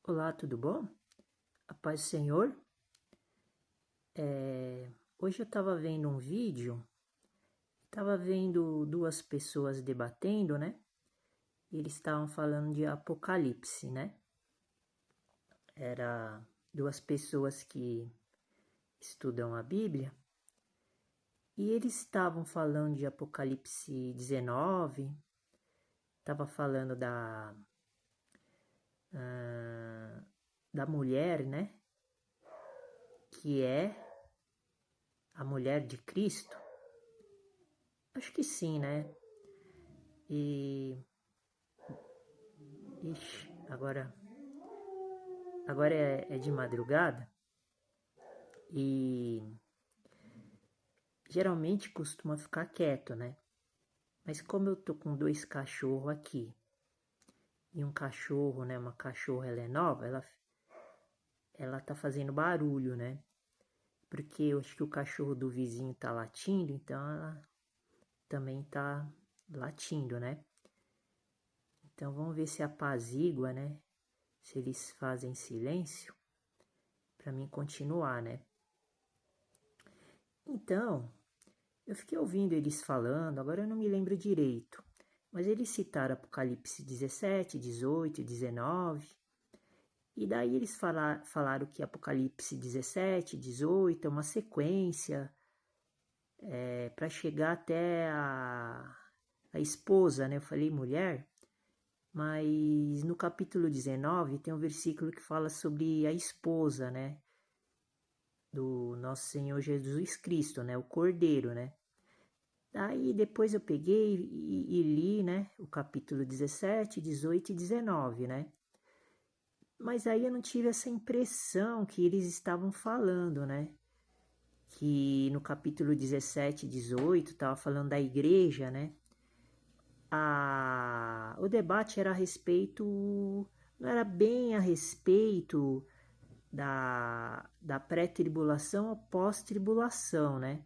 Olá, tudo bom? A paz do Senhor. Hoje eu estava vendo um vídeo, estava vendo duas pessoas debatendo, né? E eles estavam falando de Apocalipse, né? Era duas pessoas que estudam a Bíblia e eles estavam falando de Apocalipse 19, estava falando da mulher, né? Que é a mulher de Cristo. Acho que sim, né? E ixi, agora é de madrugada e geralmente costuma ficar quieto, né? Mas como eu tô com dois cachorros aqui e um cachorro, né? Uma cachorra, ela é nova, ela tá fazendo barulho, né? Porque eu acho que o cachorro do vizinho tá latindo, então ela também tá latindo, né? Então vamos ver se apazigua, né? Se eles fazem silêncio para mim continuar, né? Então, eu fiquei ouvindo eles falando, agora eu não me lembro direito, mas eles citaram Apocalipse 17, 18, 19, e daí eles falaram que Apocalipse 17, 18 é uma sequência para chegar até a esposa, né? Eu falei mulher, mas no capítulo 19 tem um versículo que fala sobre a esposa, né? Do nosso Senhor Jesus Cristo, né? O Cordeiro, né? Aí depois eu peguei e li, né, o capítulo 17, 18 e 19, né? Mas aí eu não tive essa impressão que eles estavam falando, né? Que no capítulo 17 e 18 estava falando da igreja, né? O debate era a respeito, não era bem a respeito da pré-tribulação ou pós-tribulação, né?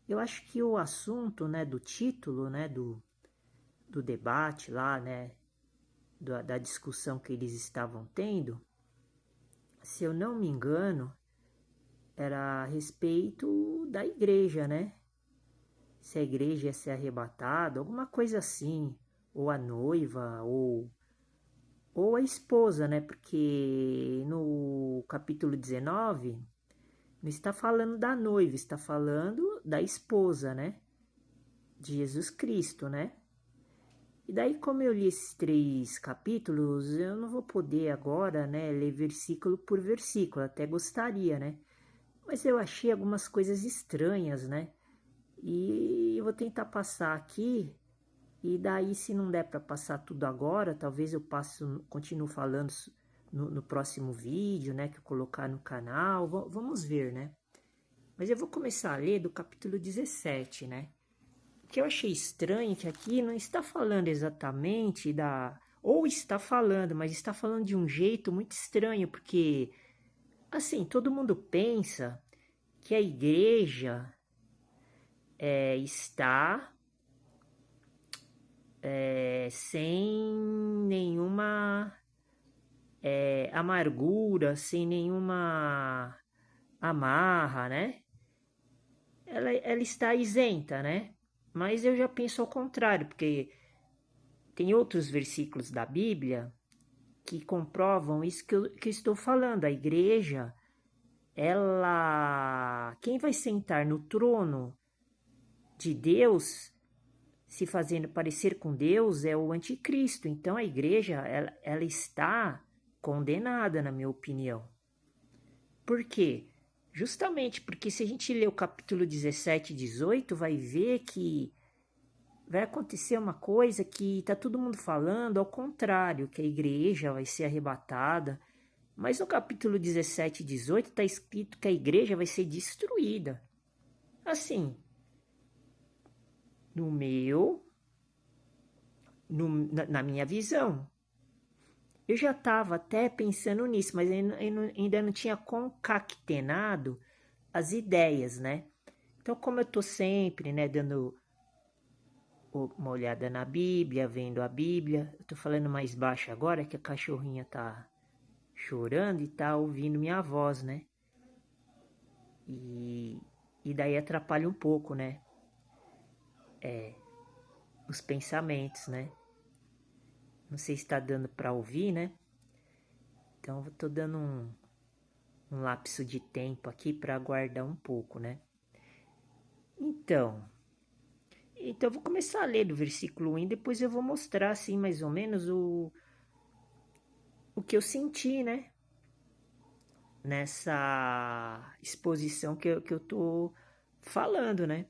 Eu acho que o assunto, né, do título, né, do debate lá, né, da discussão que eles estavam tendo, se eu não me engano, era a respeito da igreja, né? Se a igreja ia ser arrebatada, alguma coisa assim, ou a noiva, ou a esposa, né? Porque no capítulo 19 não está falando da noiva, está falando da esposa, né? De Jesus Cristo, né? E daí, como eu li esses três capítulos, eu não vou poder agora, né, ler versículo por versículo, até gostaria, né? Mas eu achei algumas coisas estranhas, né? E eu vou tentar passar aqui, e daí, se não der para passar tudo agora, talvez eu passo, continuo falando no próximo vídeo, né, que eu colocar no canal, vamos ver, né? Mas eu vou começar a ler do capítulo 17, né? O que eu achei estranho é que aqui não está falando exatamente da. Ou está falando, mas está falando de um jeito muito estranho, porque, assim, todo mundo pensa que a igreja está sem nenhuma amargura, sem nenhuma amarra, né? Ela está isenta, né? Mas eu já penso ao contrário, porque tem outros versículos da Bíblia que comprovam isso que eu estou falando. A igreja, ela. Quem vai sentar no trono de Deus, se fazendo parecer com Deus, é o anticristo. Então a igreja, ela está condenada, na minha opinião. Por quê? Justamente porque se a gente ler o capítulo 17 e 18, vai ver que vai acontecer uma coisa que está todo mundo falando, ao contrário, que a igreja vai ser arrebatada. Mas no capítulo 17 e 18 está escrito que a igreja vai ser destruída. Assim, no meu, na minha visão. Eu já estava até pensando nisso, mas ainda não tinha concatenado as ideias, né? Então, como eu estou sempre, né, dando uma olhada na Bíblia, vendo a Bíblia, eu tô falando mais baixo agora que a cachorrinha tá chorando e tá ouvindo minha voz, né? E daí atrapalha um pouco, né? Os pensamentos, né? Não sei se tá dando para ouvir, né? Então eu tô dando um lapso de tempo aqui para aguardar um pouco, né? Então eu vou começar a ler do versículo 1 e depois eu vou mostrar assim mais ou menos o que eu senti, né? Nessa exposição que eu tô falando, né?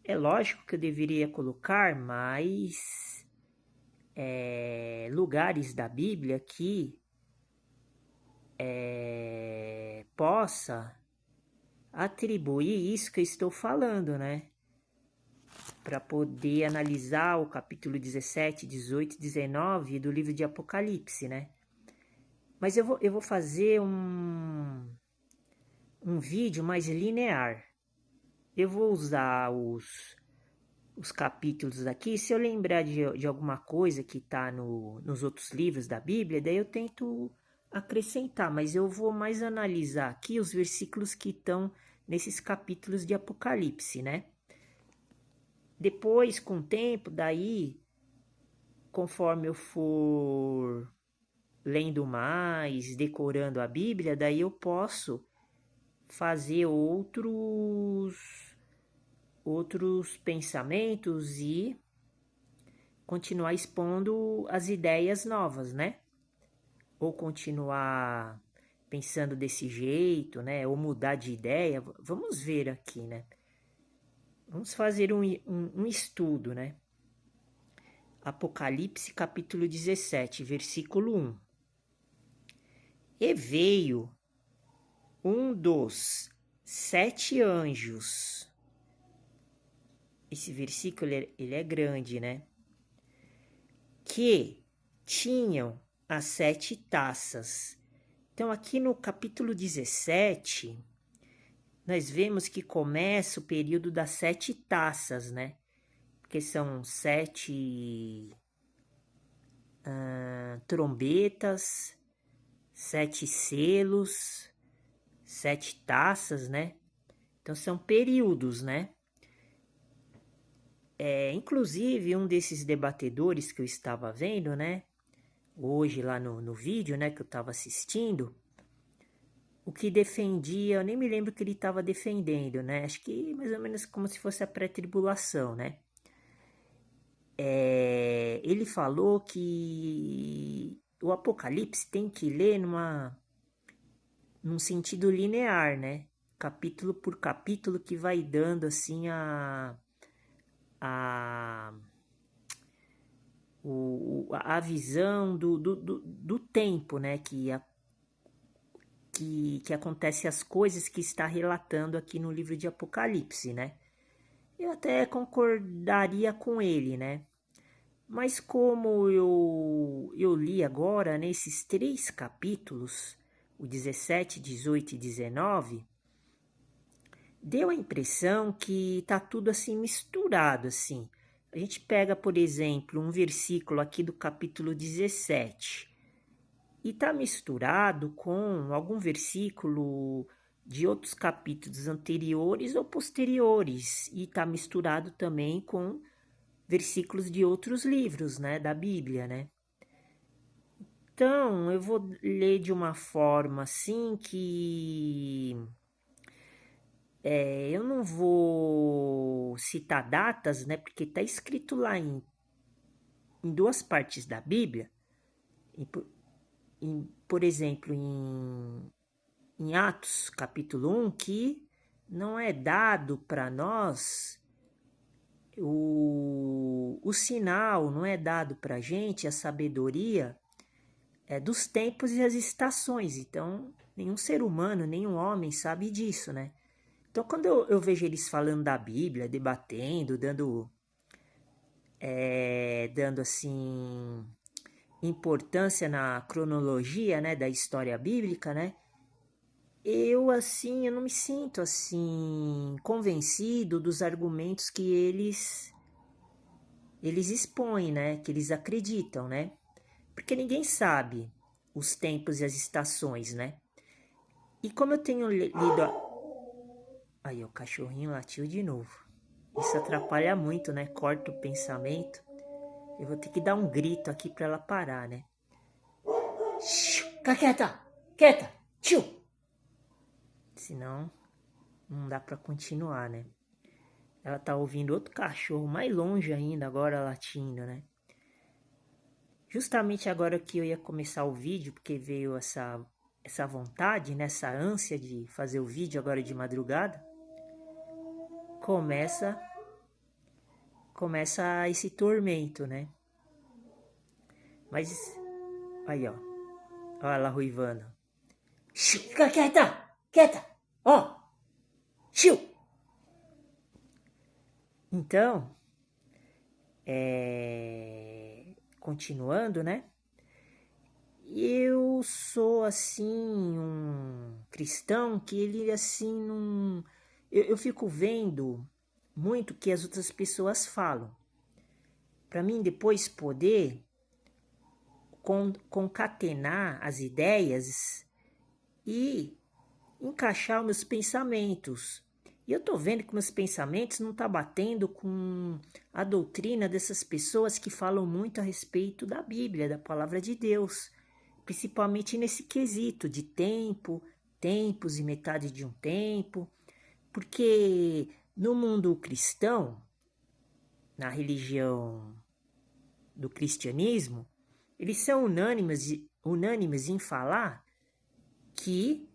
É lógico que eu deveria colocar mais lugares da Bíblia que possa atribuir isso que eu estou falando, né? Para poder analisar o capítulo 17, 18 e 19 do livro de Apocalipse, né? Mas eu vou fazer um vídeo mais linear. Eu vou usar os capítulos aqui. Se eu lembrar de alguma coisa que está nos outros livros da Bíblia, daí eu tento acrescentar, mas eu vou mais analisar aqui os versículos que estão nesses capítulos de Apocalipse, né? Depois, com o tempo, daí, conforme eu for lendo mais, decorando a Bíblia, daí eu posso fazer outros pensamentos e continuar expondo as ideias novas, né? Ou continuar pensando desse jeito, né? Ou mudar de ideia. Vamos ver aqui, né? Vamos fazer um estudo, né? Apocalipse capítulo 17, versículo 1. E veio um dos 7 anjos. Esse versículo ele é grande, né? Que tinham as 7 taças. Então, aqui no capítulo 17, nós vemos que começa o período das 7 taças, né? Porque são 7 trombetas, 7 selos, 7 taças, né? Então, são períodos, né? Inclusive, um desses debatedores que eu estava vendo, né? Hoje lá no vídeo, né? Que eu estava assistindo, o que defendia, eu nem me lembro o que ele estava defendendo, né? Acho que mais ou menos como se fosse a pré-tribulação, né? Ele falou que o Apocalipse tem que ler num sentido linear, né? Capítulo por capítulo que vai dando assim a, a visão do tempo, né? Que acontece as coisas que está relatando aqui no livro de Apocalipse, né? Eu até concordaria com ele, né? Mas como eu li agora nesses 3 capítulos, o 17, 18 e 19, deu a impressão que tá tudo assim misturado, assim. A gente pega, por exemplo, um versículo aqui do capítulo 17 e tá misturado com algum versículo de outros capítulos anteriores ou posteriores e tá misturado também com versículos de outros livros, né, da Bíblia, né? Então, eu vou ler de uma forma assim que eu não vou citar datas, né? Porque está escrito lá em 2 partes da Bíblia, por exemplo, em Atos capítulo 1, que não é dado para nós o sinal, não é dado para a gente a sabedoria dos tempos e as estações. Então, nenhum ser humano, nenhum homem sabe disso, né? Então, quando eu vejo eles falando da Bíblia, debatendo, dando assim importância na cronologia, né, da história bíblica, né? Eu não me sinto assim convencido dos argumentos que eles expõem, né, que eles acreditam, né? Porque ninguém sabe os tempos e as estações, né? E como eu tenho lido... Aí, o cachorrinho latiu de novo. Isso atrapalha muito, né? Corta o pensamento. Eu vou ter que dar um grito aqui para ela parar, né? Fica quieta! Quieta! Tchiu! Senão, não dá para continuar, né? Ela tá ouvindo outro cachorro mais longe ainda, agora latindo, né? Justamente agora que eu ia começar o vídeo, porque veio essa vontade, né? Essa ânsia de fazer o vídeo agora de madrugada, começa esse tormento, né? Mas, aí, ó. Olha ela ruivando. Fica quieta! Quieta! Ó! Xiu! Então, continuando, né? Eu sou, assim, um cristão que ele, assim, não... Eu fico vendo muito o que as outras pessoas falam. Para mim, depois poder concatenar as ideias e encaixar os meus pensamentos. E eu tô vendo que meus pensamentos não tá batendo com a doutrina dessas pessoas que falam muito a respeito da Bíblia, da palavra de Deus, principalmente nesse quesito de tempo, tempos e metade de um tempo, porque no mundo cristão, na religião do cristianismo, eles são unânimes em falar que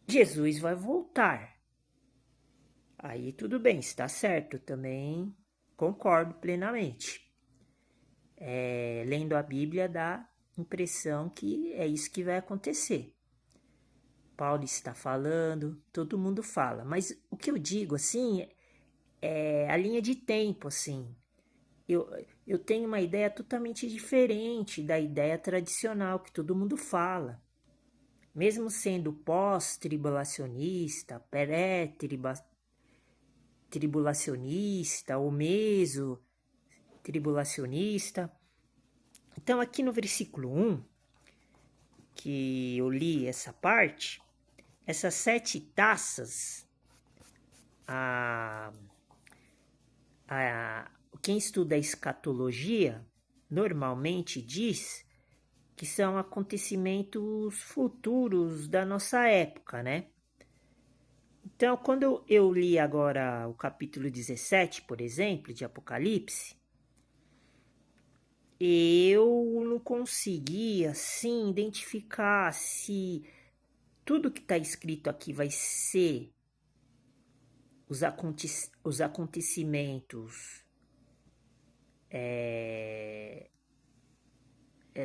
Jesus vai voltar. Aí tudo bem, está certo, também concordo plenamente. Lendo a Bíblia dá impressão que é isso que vai acontecer. Paulo está falando, todo mundo fala, mas o que eu digo assim é a linha de tempo, assim. Eu tenho uma ideia totalmente diferente da ideia tradicional que todo mundo fala. Mesmo sendo pós-tribulacionista, pré-tribulacionista ou meso-tribulacionista. Então, aqui no versículo 1, que eu li essa parte, essas 7 taças, quem estuda a escatologia normalmente diz que são acontecimentos futuros da nossa época, né? Então, quando eu li agora o capítulo 17, por exemplo, de Apocalipse, eu não consegui, assim, identificar se tudo que está escrito aqui vai ser os acontecimentos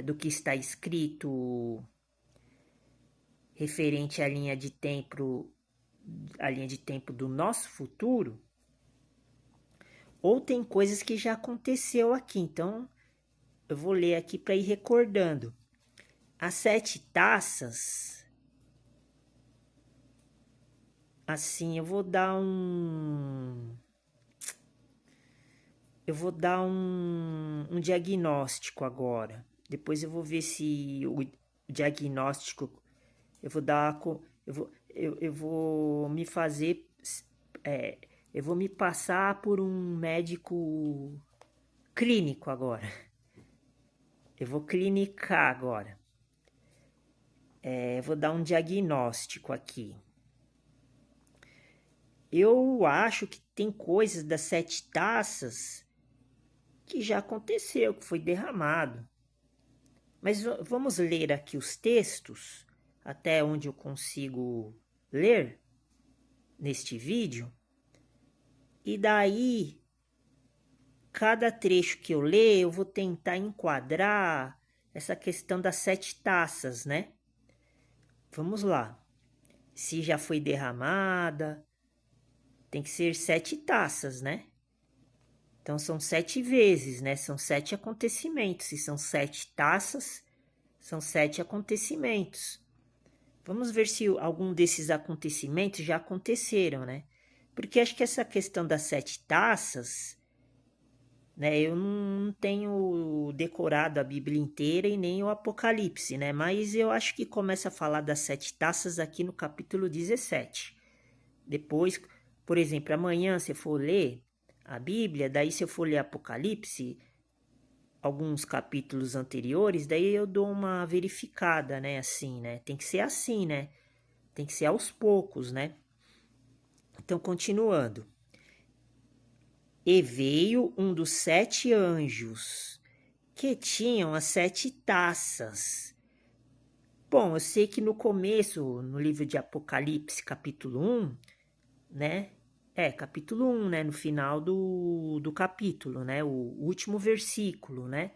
do que está escrito referente à linha de tempo do nosso futuro, ou tem coisas que já aconteceu aqui. Então, eu vou ler aqui para ir recordando. As 7 taças, assim, eu vou dar um diagnóstico agora. Depois eu vou ver se o diagnóstico eu vou me fazer, eu vou me passar por um médico clínico agora. Eu vou clinicar agora. Eu vou dar um diagnóstico aqui. Eu acho que tem coisas das 7 taças que já aconteceu, que foi derramado. Mas vamos ler aqui os textos, até onde eu consigo ler neste vídeo. E daí, cada trecho que eu ler, eu vou tentar enquadrar essa questão das 7 taças, né? Vamos lá. Se já foi derramada, tem que ser 7 taças, né? Então, são 7 vezes, né? São 7 acontecimentos. Se são 7 taças, são 7 acontecimentos. Vamos ver se algum desses acontecimentos já aconteceram, né? Porque acho que essa questão das 7 taças né? Eu não tenho decorado a Bíblia inteira e nem o Apocalipse, né? Mas eu acho que começa a falar das 7 taças aqui no capítulo 17. Depois, por exemplo, amanhã se eu for ler a Bíblia, daí se eu for ler Apocalipse, alguns capítulos anteriores, daí eu dou uma verificada, né? Assim, né? Tem que ser assim, né? Tem que ser aos poucos, né? Então, continuando. E veio um dos 7 anjos, que tinham as 7 taças. Bom, eu sei que no começo, no livro de Apocalipse, capítulo 1, né? Capítulo 1, né? No final do capítulo, né? O último versículo, né?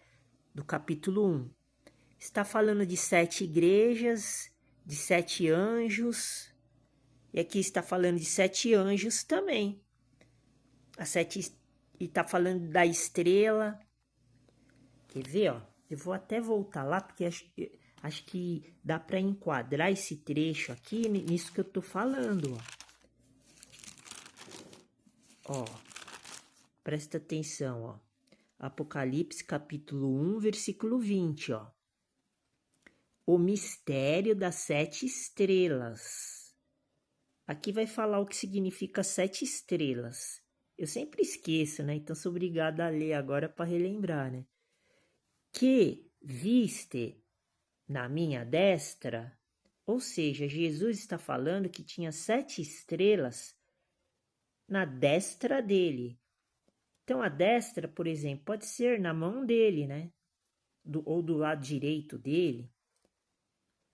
Do capítulo 1. Está falando de 7 igrejas, de 7 anjos. E aqui está falando de 7 anjos também. E está falando da estrela. Quer ver, ó? Eu vou até voltar lá, porque acho que dá para enquadrar esse trecho aqui nisso que eu tô falando, ó. Ó, presta atenção, ó. Apocalipse capítulo 1, versículo 20, ó. O mistério das 7 estrelas. Aqui vai falar o que significa 7 estrelas. Eu sempre esqueço, né? Então sou obrigado a ler agora para relembrar, né? Que viste na minha destra, ou seja, Jesus está falando que tinha 7 estrelas na destra dele. Então a destra, por exemplo, pode ser na mão dele, né? Ou do lado direito dele.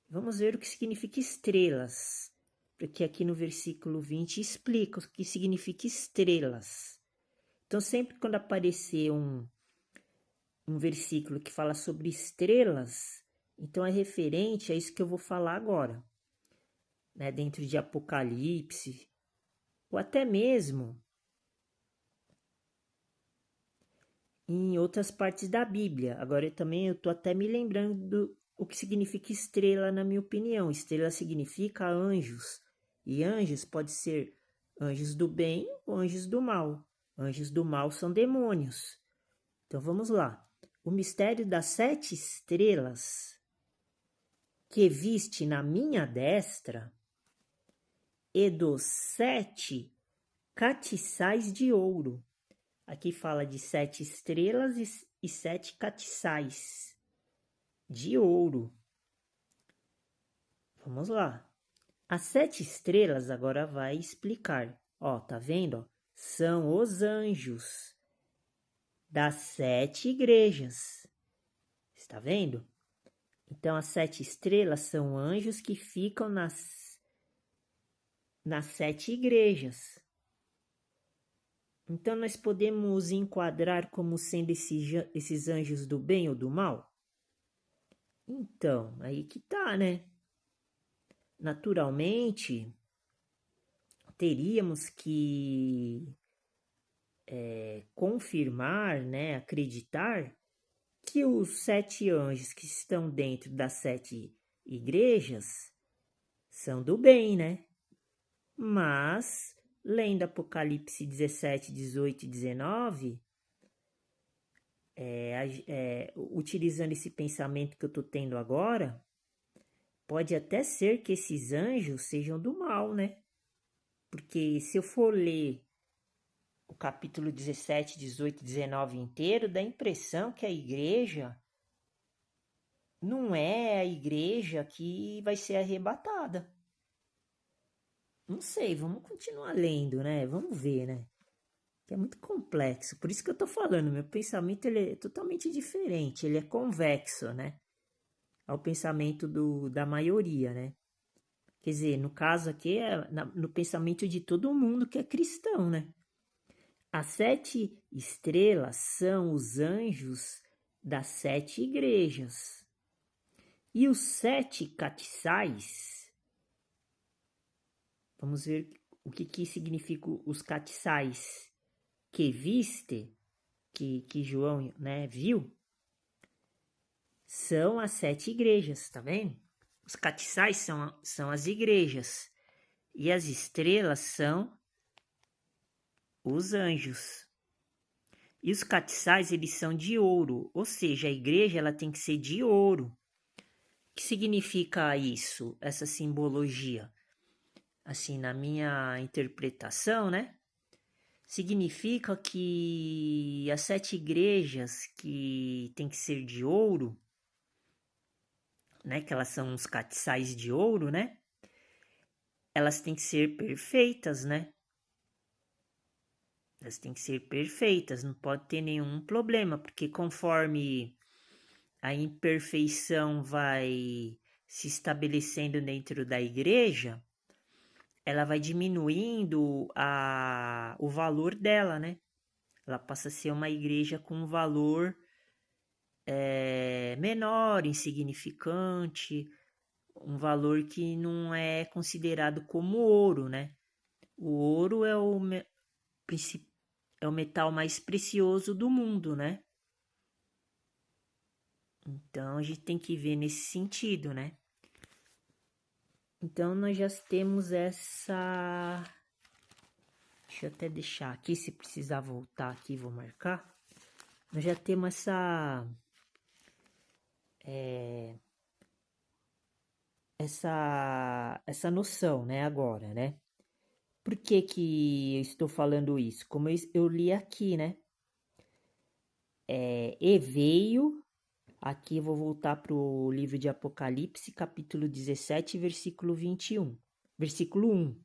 Vamos ver o que significa estrelas, porque aqui no versículo 20 explica o que significa estrelas. Então sempre quando aparecer um versículo que fala sobre estrelas, então é referente a isso que eu vou falar agora, né? Dentro de Apocalipse, ou até mesmo em outras partes da Bíblia. Agora eu estou até me lembrando do o que significa estrela, na minha opinião. Estrela significa anjos, e anjos pode ser anjos do bem ou anjos do mal. Anjos do mal são demônios. Então vamos lá. O mistério das 7 estrelas que viste na minha destra e dos 7 castiçais de ouro. Aqui fala de 7 estrelas e 7 castiçais de ouro. Vamos lá. As 7 estrelas agora vai explicar. Ó, tá vendo? Ó? São os anjos das 7 igrejas. Está vendo? Então, as 7 estrelas são anjos que ficam nas 7 igrejas. Então, nós podemos enquadrar como sendo esses anjos do bem ou do mal? Então, aí que tá, né? Naturalmente, teríamos que confirmar, né, acreditar que os 7 anjos que estão dentro das 7 igrejas são do bem, né? Mas, lendo Apocalipse 17, 18 e 19, utilizando esse pensamento que eu estou tendo agora, pode até ser que esses anjos sejam do mal, né? Porque se eu for ler o capítulo 17, 18 e 19 inteiro, dá a impressão que a igreja não é a igreja que vai ser arrebatada. Não sei, vamos continuar lendo, né? Vamos ver, né? Que é muito complexo. Por isso que eu tô falando, meu pensamento ele é totalmente diferente, ele é convexo, né? Ao pensamento da maioria, né? Quer dizer, no caso aqui é no pensamento de todo mundo que é cristão, né? As 7 estrelas são os anjos das 7 igrejas. E os 7 castiçais, vamos ver o que significa os castiçais que viste, que João, né, viu, são as 7 igrejas, tá vendo? Os castiçais são as igrejas e as estrelas são os anjos. E os castiçais, eles são de ouro, ou seja, a igreja ela tem que ser de ouro. O que significa isso, essa simbologia? Assim, na minha interpretação, né? Significa que as 7 igrejas que tem que ser de ouro, né? Que elas são os castiçais de ouro, né? Elas têm que ser perfeitas, né? Elas têm que ser perfeitas, não pode ter nenhum problema, porque conforme a imperfeição vai se estabelecendo dentro da igreja, ela vai diminuindo o valor dela, né? Ela passa a ser uma igreja com um valor menor, insignificante, um valor que não é considerado como ouro, né? O ouro é é o metal mais precioso do mundo, né? Então a gente tem que ver nesse sentido, né? Então nós já temos essa. Deixa eu até deixar aqui, se precisar voltar aqui, vou marcar. Nós já temos essa noção, né, agora, né? Por que que eu estou falando isso? Como eu li aqui, né? E veio, aqui eu vou voltar para o livro de Apocalipse, capítulo 17, versículo 21. Versículo 1.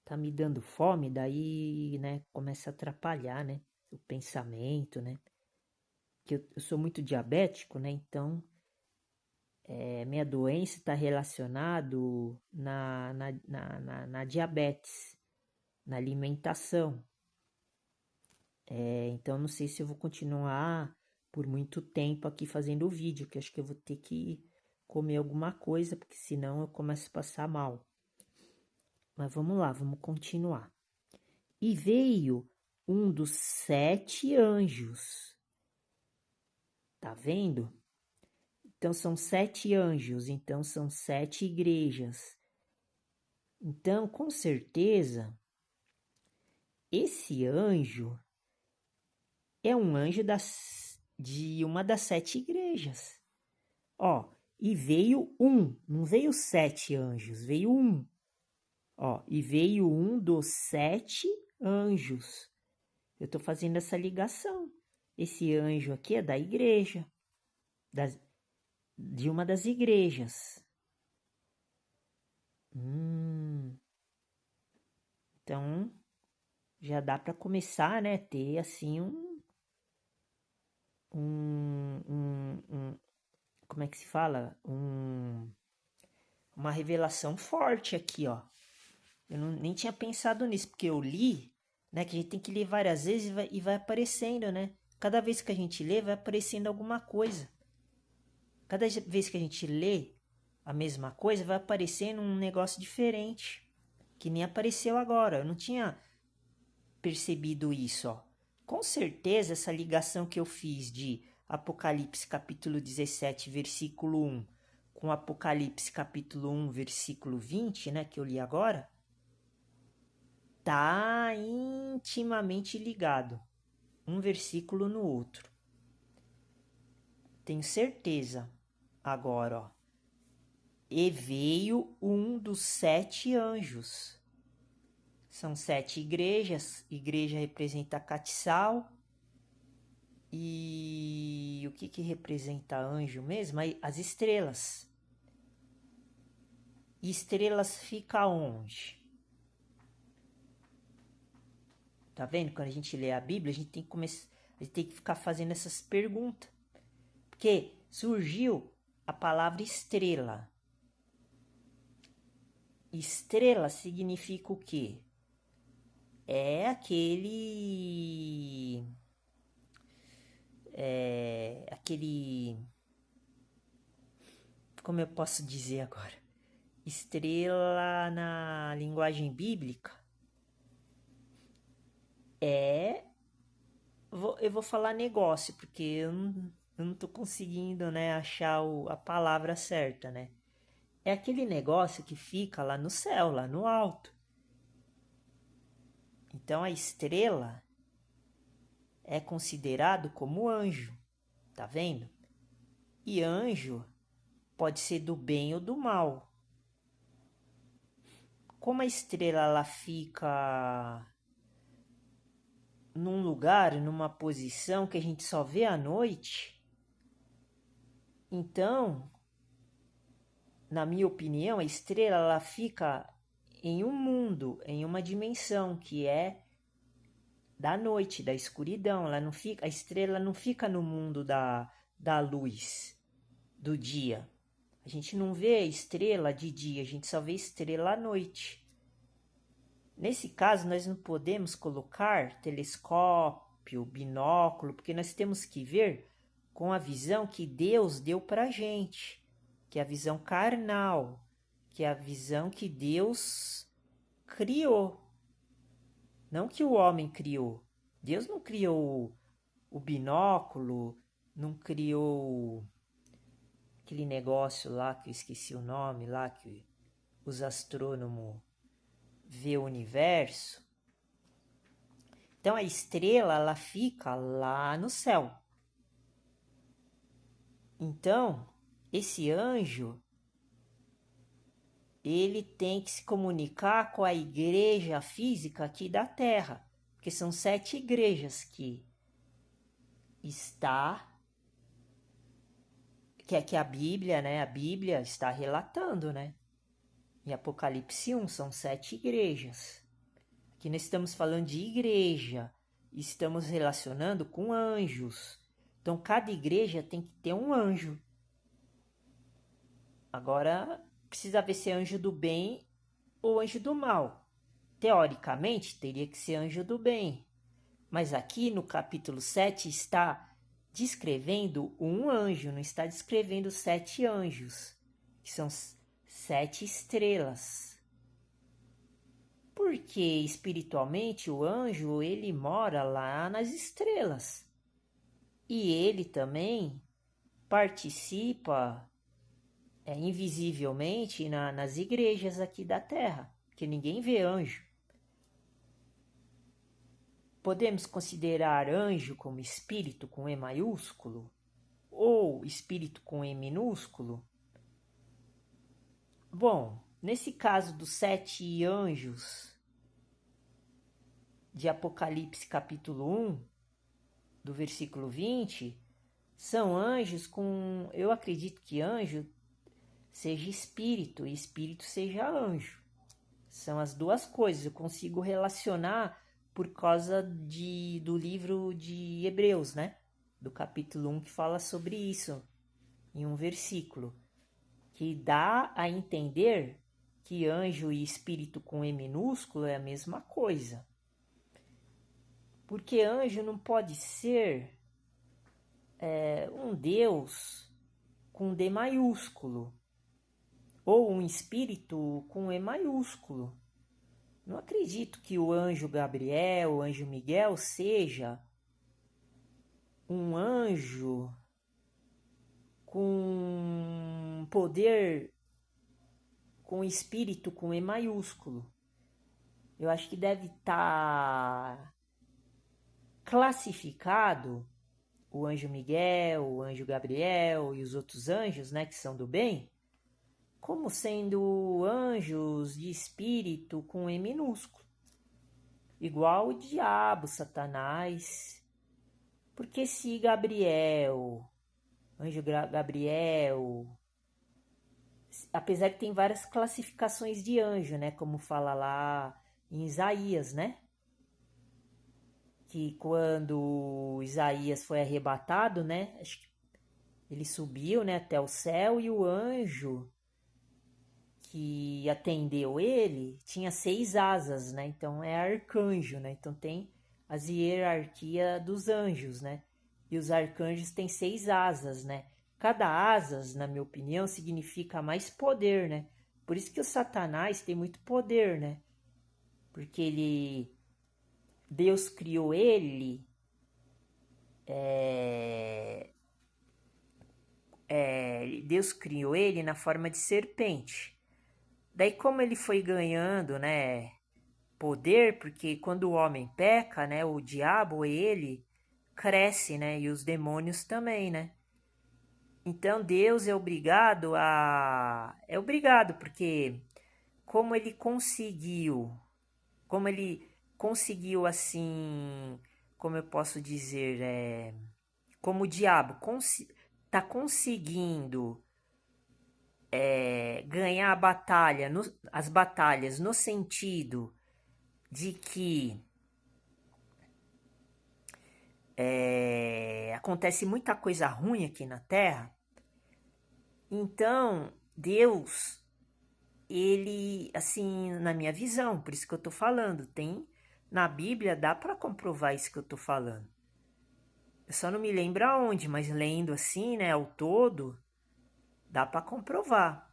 Tá me dando fome, daí, né, começa a atrapalhar, né? O pensamento, né? Que eu sou muito diabético, né? Então, minha doença está relacionada na diabetes, na alimentação. Então, não sei se eu vou continuar por muito tempo aqui fazendo o vídeo, que acho que eu vou ter que comer alguma coisa, porque senão eu começo a passar mal. Mas vamos lá, vamos continuar. E veio um dos 7 anjos. Tá vendo? Então são 7 anjos, então são 7 igrejas. Então, com certeza, esse anjo é um anjo de uma das 7 igrejas. Ó, e veio um, não veio 7 anjos, veio um. Ó, e veio um dos 7 anjos. Eu estou fazendo essa ligação. Esse anjo aqui é da igreja, de uma das igrejas. Então, já dá para começar, né? Ter assim como é que se fala? Uma revelação forte aqui, ó. Eu nem tinha pensado nisso, porque eu li, né? Que a gente tem que ler várias vezes e vai aparecendo, né? Cada vez que a gente lê, vai aparecendo alguma coisa. Cada vez que a gente lê a mesma coisa, vai aparecendo um negócio diferente. Que nem apareceu agora. Eu não tinha percebido isso, ó. Com certeza, essa ligação que eu fiz de Apocalipse capítulo 17, versículo 1, com Apocalipse capítulo 1, versículo 20, né, que eu li agora, tá intimamente ligado, um versículo no outro. Tenho certeza. Agora, ó. E veio um dos 7 anjos. São 7 igrejas. Igreja representa castiçal. E o que representa anjo mesmo? As estrelas. E estrelas fica onde? Tá vendo? Quando a gente lê a Bíblia, a gente tem que ficar fazendo essas perguntas. Porque surgiu a palavra estrela. Estrela significa o quê? É aquele... Como eu posso dizer agora? Estrela na linguagem bíblica eu vou falar negócio, porque eu não tô conseguindo, né, achar a palavra certa, né? É aquele negócio que fica lá no céu, lá no alto. Então a estrela é considerado como anjo, tá vendo? E anjo pode ser do bem ou do mal. Como a estrela ela fica num lugar, numa posição que a gente só vê à noite, então, na minha opinião, a estrela ela fica em um mundo, em uma dimensão que é da noite, da escuridão. Ela não fica, a estrela não fica no mundo da luz, do dia. A gente não vê estrela de dia, a gente só vê estrela à noite. Nesse caso, nós não podemos colocar telescópio, binóculo, porque nós temos que ver com a visão que Deus deu para a gente, que é a visão carnal, que é a visão que Deus criou, não que o homem criou. Deus não criou o binóculo, não criou aquele negócio lá que eu esqueci o nome, lá que os astrônomos vê o universo. Então a estrela ela fica lá no céu. Então esse anjo ele tem que se comunicar com a igreja física aqui da Terra, porque são 7 igrejas que que a Bíblia, né? A Bíblia está relatando, né? Em Apocalipse 1 são 7 igrejas. Aqui nós estamos falando de igreja, estamos relacionando com anjos. Então, cada igreja tem que ter um anjo. Agora, precisa ver se é anjo do bem ou anjo do mal. Teoricamente, teria que ser anjo do bem. Mas aqui no capítulo 7 está descrevendo um anjo, não está descrevendo 7 anjos, que são 7 estrelas. Porque espiritualmente o anjo ele mora lá nas estrelas. E ele também participa invisivelmente nas igrejas aqui da Terra, que ninguém vê anjo. Podemos considerar anjo como espírito com E maiúsculo ou espírito com E minúsculo? Bom, nesse caso dos 7 anjos de Apocalipse capítulo 1, do versículo 20, são anjos com... Eu acredito que anjo seja espírito e espírito seja anjo. São as duas coisas. Eu consigo relacionar por causa do livro de Hebreus, né? Do capítulo 1, que fala sobre isso, em um versículo, que dá a entender que anjo e espírito com E minúsculo é a mesma coisa. Porque anjo não pode ser um Deus com D maiúsculo ou um espírito com E maiúsculo. Não acredito que o anjo Gabriel, o anjo Miguel, seja um anjo com poder, com espírito com E maiúsculo. Eu acho que deve estar classificado o anjo Miguel, o anjo Gabriel e os outros anjos, né, que são do bem, como sendo anjos de espírito com E minúsculo. Igual o diabo, Satanás. Porque se Gabriel, anjo Gabriel, apesar que tem várias classificações de anjo, né? Como fala lá em Isaías, né? Que quando Isaías foi arrebatado, né? Acho que ele subiu, né, até o céu e o anjo que atendeu ele tinha 6 asas, né? Então é arcanjo, né? Então tem as hierarquia dos anjos, né? E os arcanjos têm 6 asas, né? Cada asas, na minha opinião, significa mais poder, né? Por isso que o Satanás tem muito poder, né? Porque Deus criou ele Deus criou ele na forma de serpente. Daí como ele foi ganhando, né, poder, porque quando o homem peca, né, o diabo, ele cresce, né, e os demônios também, né? Então Deus é obrigado, porque como ele conseguiu, como ele conseguiu assim, como eu posso dizer, como o diabo tá conseguindo ganhar a batalha, as batalhas no sentido de que acontece muita coisa ruim aqui na Terra. Então, Deus, ele, assim, na minha visão, por isso que eu tô falando, tem na Bíblia, dá para comprovar isso que eu tô falando. Eu só não me lembro aonde, mas lendo assim, né, ao todo, dá para comprovar.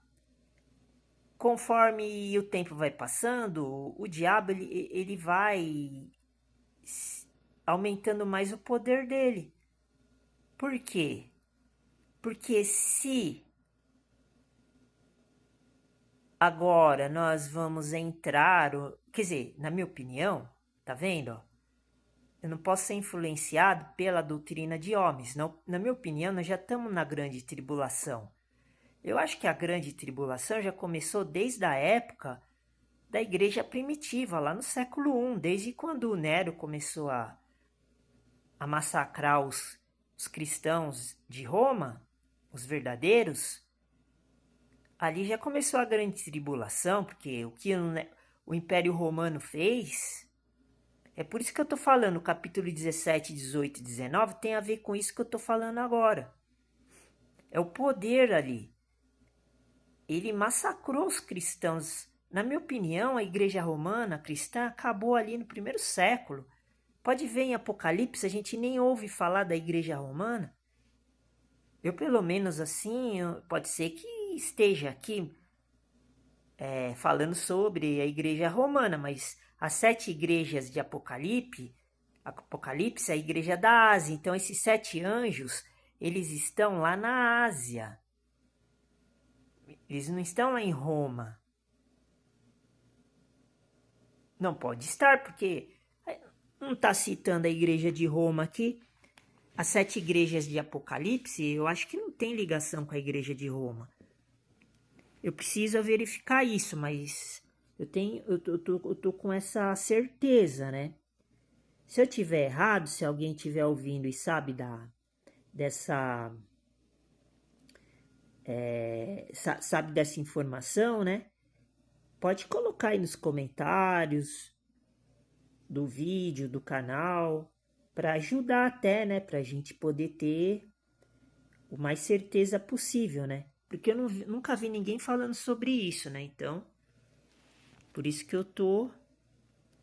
Conforme o tempo vai passando, o diabo ele vai aumentando mais o poder dele. Por quê? Porque se agora nós vamos entrar, quer dizer, na minha opinião, tá vendo? Ó? Eu não posso ser influenciado pela doutrina de homens. Não, na minha opinião, nós já estamos na grande tribulação. Eu acho que a grande tribulação já começou desde a época da igreja primitiva, lá no século I, desde quando o Nero começou a massacrar os cristãos de Roma, os verdadeiros. Ali já começou a grande tribulação, porque o que o Império Romano fez, é por isso que eu estou falando, o capítulo 17, 18 e 19 tem a ver com isso que eu estou falando agora. É o poder ali. Ele massacrou os cristãos. Na minha opinião, a igreja romana cristã acabou ali no primeiro século. Pode ver em Apocalipse, a gente nem ouve falar da igreja romana. Eu, pelo menos assim, pode ser que esteja aqui falando sobre a igreja romana, mas as 7 igrejas de Apocalipse é a igreja da Ásia. Então, esses 7 anjos, eles estão lá na Ásia. Eles não estão lá em Roma. Não pode estar, porque não está citando a igreja de Roma aqui. As 7 igrejas de Apocalipse, eu acho que não tem ligação com a igreja de Roma. Eu preciso verificar isso, mas eu tô com essa certeza, né? Se eu tiver errado, se alguém estiver ouvindo e sabe dessa sabe dessa informação, né? Pode colocar aí nos comentários do vídeo, do canal, para ajudar até, né? Para a gente poder ter o mais certeza possível, né? Porque eu nunca vi ninguém falando sobre isso, né? Então, por isso que eu tô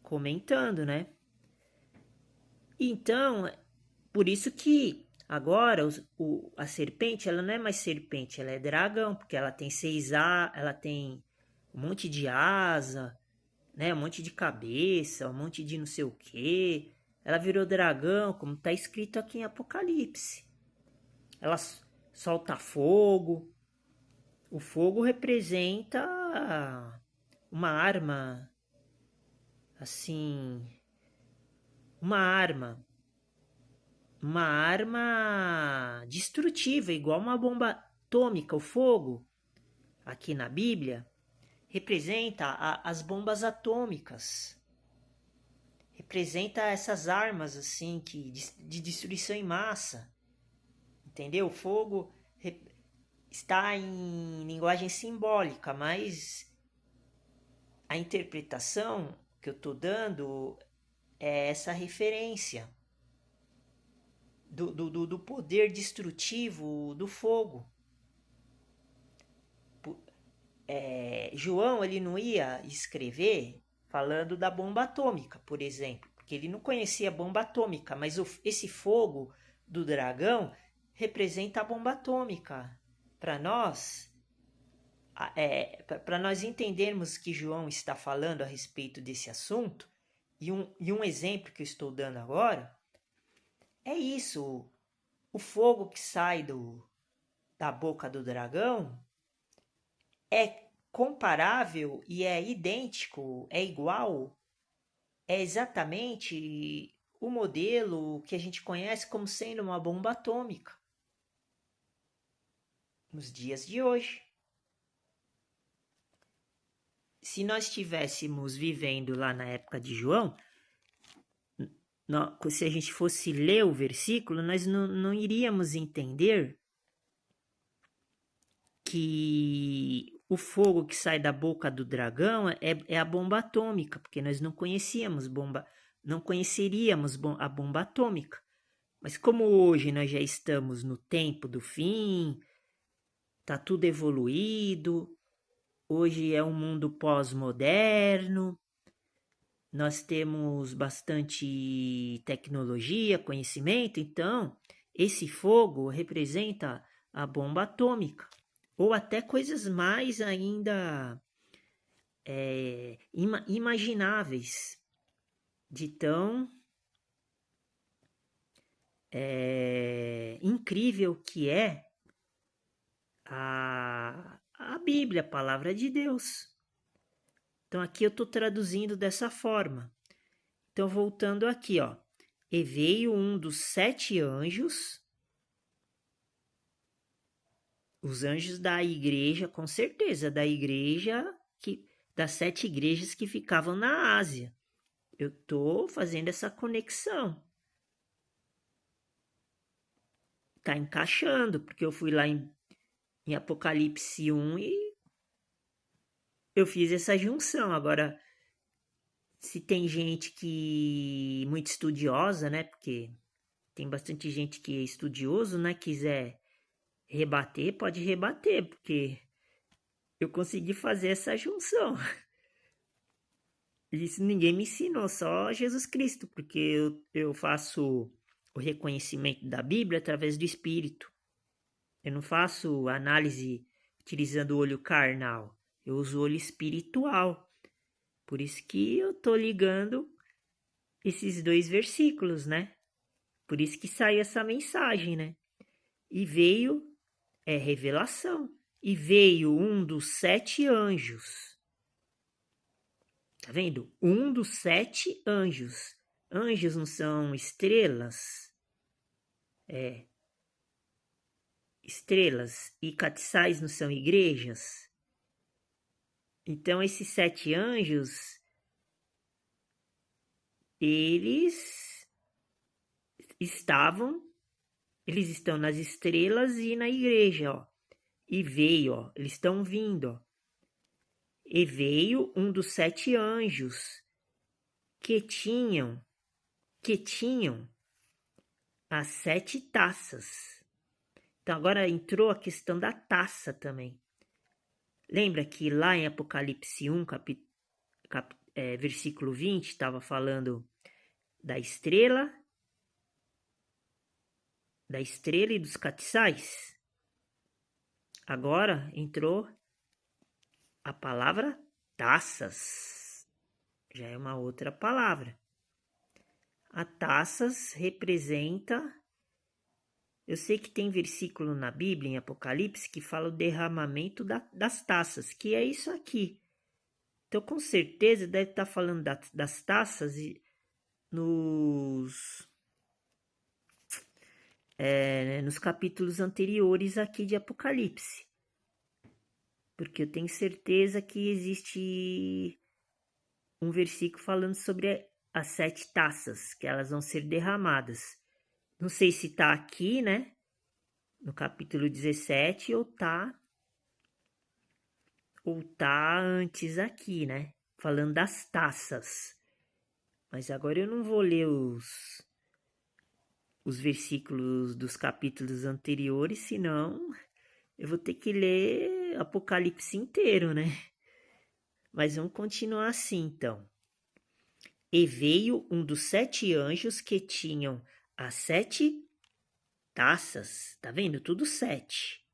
comentando, né? Então, por isso que agora a serpente, ela não é mais serpente, ela é dragão, porque ela tem 6 ela tem um monte de asa, né? Um monte de cabeça, um monte de não sei o quê. Ela virou dragão, como está escrito aqui em Apocalipse. Ela solta fogo. O fogo representa uma arma, assim, uma arma uma arma destrutiva, igual uma bomba atômica. O fogo, aqui na Bíblia, representa as bombas atômicas. Representa essas armas assim de destruição em massa. Entendeu? O fogo está em linguagem simbólica, mas a interpretação que eu estou dando é essa referência do poder destrutivo do fogo. João ele não ia escrever falando da bomba atômica, por exemplo, porque ele não conhecia a bomba atômica, mas esse fogo do dragão representa a bomba atômica. Para nós, para nós entendermos que João está falando a respeito desse assunto, e um exemplo que eu estou dando agora, é isso. O fogo que sai da boca do dragão é comparável e é idêntico, é igual é exatamente o modelo que a gente conhece como sendo uma bomba atômica nos dias de hoje. Se nós estivéssemos vivendo lá na época de João, se a gente fosse ler o versículo, nós não iríamos entender que o fogo que sai da boca do dragão é a bomba atômica, porque nós não conhecíamos não conheceríamos a bomba atômica. Mas como hoje nós já estamos no tempo do fim, tá tudo evoluído, hoje é um mundo pós-moderno, nós temos bastante tecnologia, conhecimento, então esse fogo representa a bomba atômica, ou até coisas mais ainda imagináveis, de tão incrível que é a Bíblia, a palavra de Deus. Então aqui eu estou traduzindo dessa forma. Então voltando aqui, ó. E veio um dos 7 anjos, os anjos da igreja, com certeza, da igreja, das 7 igrejas que ficavam na Ásia. Eu estou fazendo essa conexão. Tá encaixando, porque eu fui lá em Apocalipse 1 e eu fiz essa junção. Agora, se tem gente que muito estudiosa, né? Porque tem bastante gente que é estudioso, né? Quiser rebater, pode rebater, porque eu consegui fazer essa junção. Isso ninguém me ensinou, só Jesus Cristo, porque eu faço o reconhecimento da Bíblia através do Espírito. Eu não faço análise utilizando o olho carnal, eu uso o olho espiritual. Por isso que eu tô ligando esses 2 versículos, né? Por isso que sai essa mensagem, né? E veio, revelação, e veio um dos 7 anjos. Tá vendo? Um dos 7 anjos. Anjos não são estrelas? Estrelas. E castiçais não são igrejas? Então, esses 7 anjos, eles eles estão nas estrelas e na igreja, ó. E veio, ó, eles estão vindo, ó. E veio um dos 7 anjos que tinham as 7 taças. Então agora entrou a questão da taça também. Lembra que lá em Apocalipse 1, versículo 20, estava falando da estrela e dos castiçais? Agora entrou a palavra taças. Já é uma outra palavra. A taças representa. Eu sei que tem versículo na Bíblia, em Apocalipse, que fala o derramamento das taças, que é isso aqui. Então, com certeza, deve estar falando das taças nos capítulos anteriores aqui de Apocalipse. Porque eu tenho certeza que existe um versículo falando sobre as 7 taças, que elas vão ser derramadas. Não sei se está aqui, né? No capítulo 17 ou tá antes aqui, né? Falando das taças. Mas agora eu não vou ler os versículos dos capítulos anteriores, senão eu vou ter que ler Apocalipse inteiro, né? Mas vamos continuar assim, então. E veio um dos 7 anjos que tinham as 7 taças. Tá vendo? Tudo 7.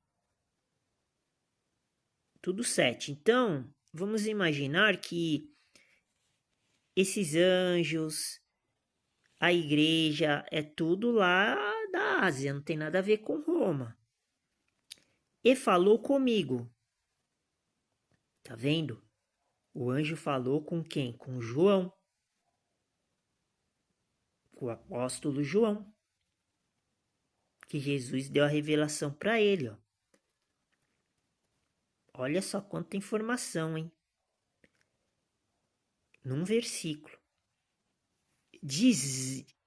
Tudo 7. Então, vamos imaginar que esses anjos, a igreja, é tudo lá da Ásia, não tem nada a ver com Roma. E falou comigo. Tá vendo? O anjo falou com quem? Com João. O apóstolo João, que Jesus deu a revelação para ele, ó. Olha só quanta informação, hein? Num versículo.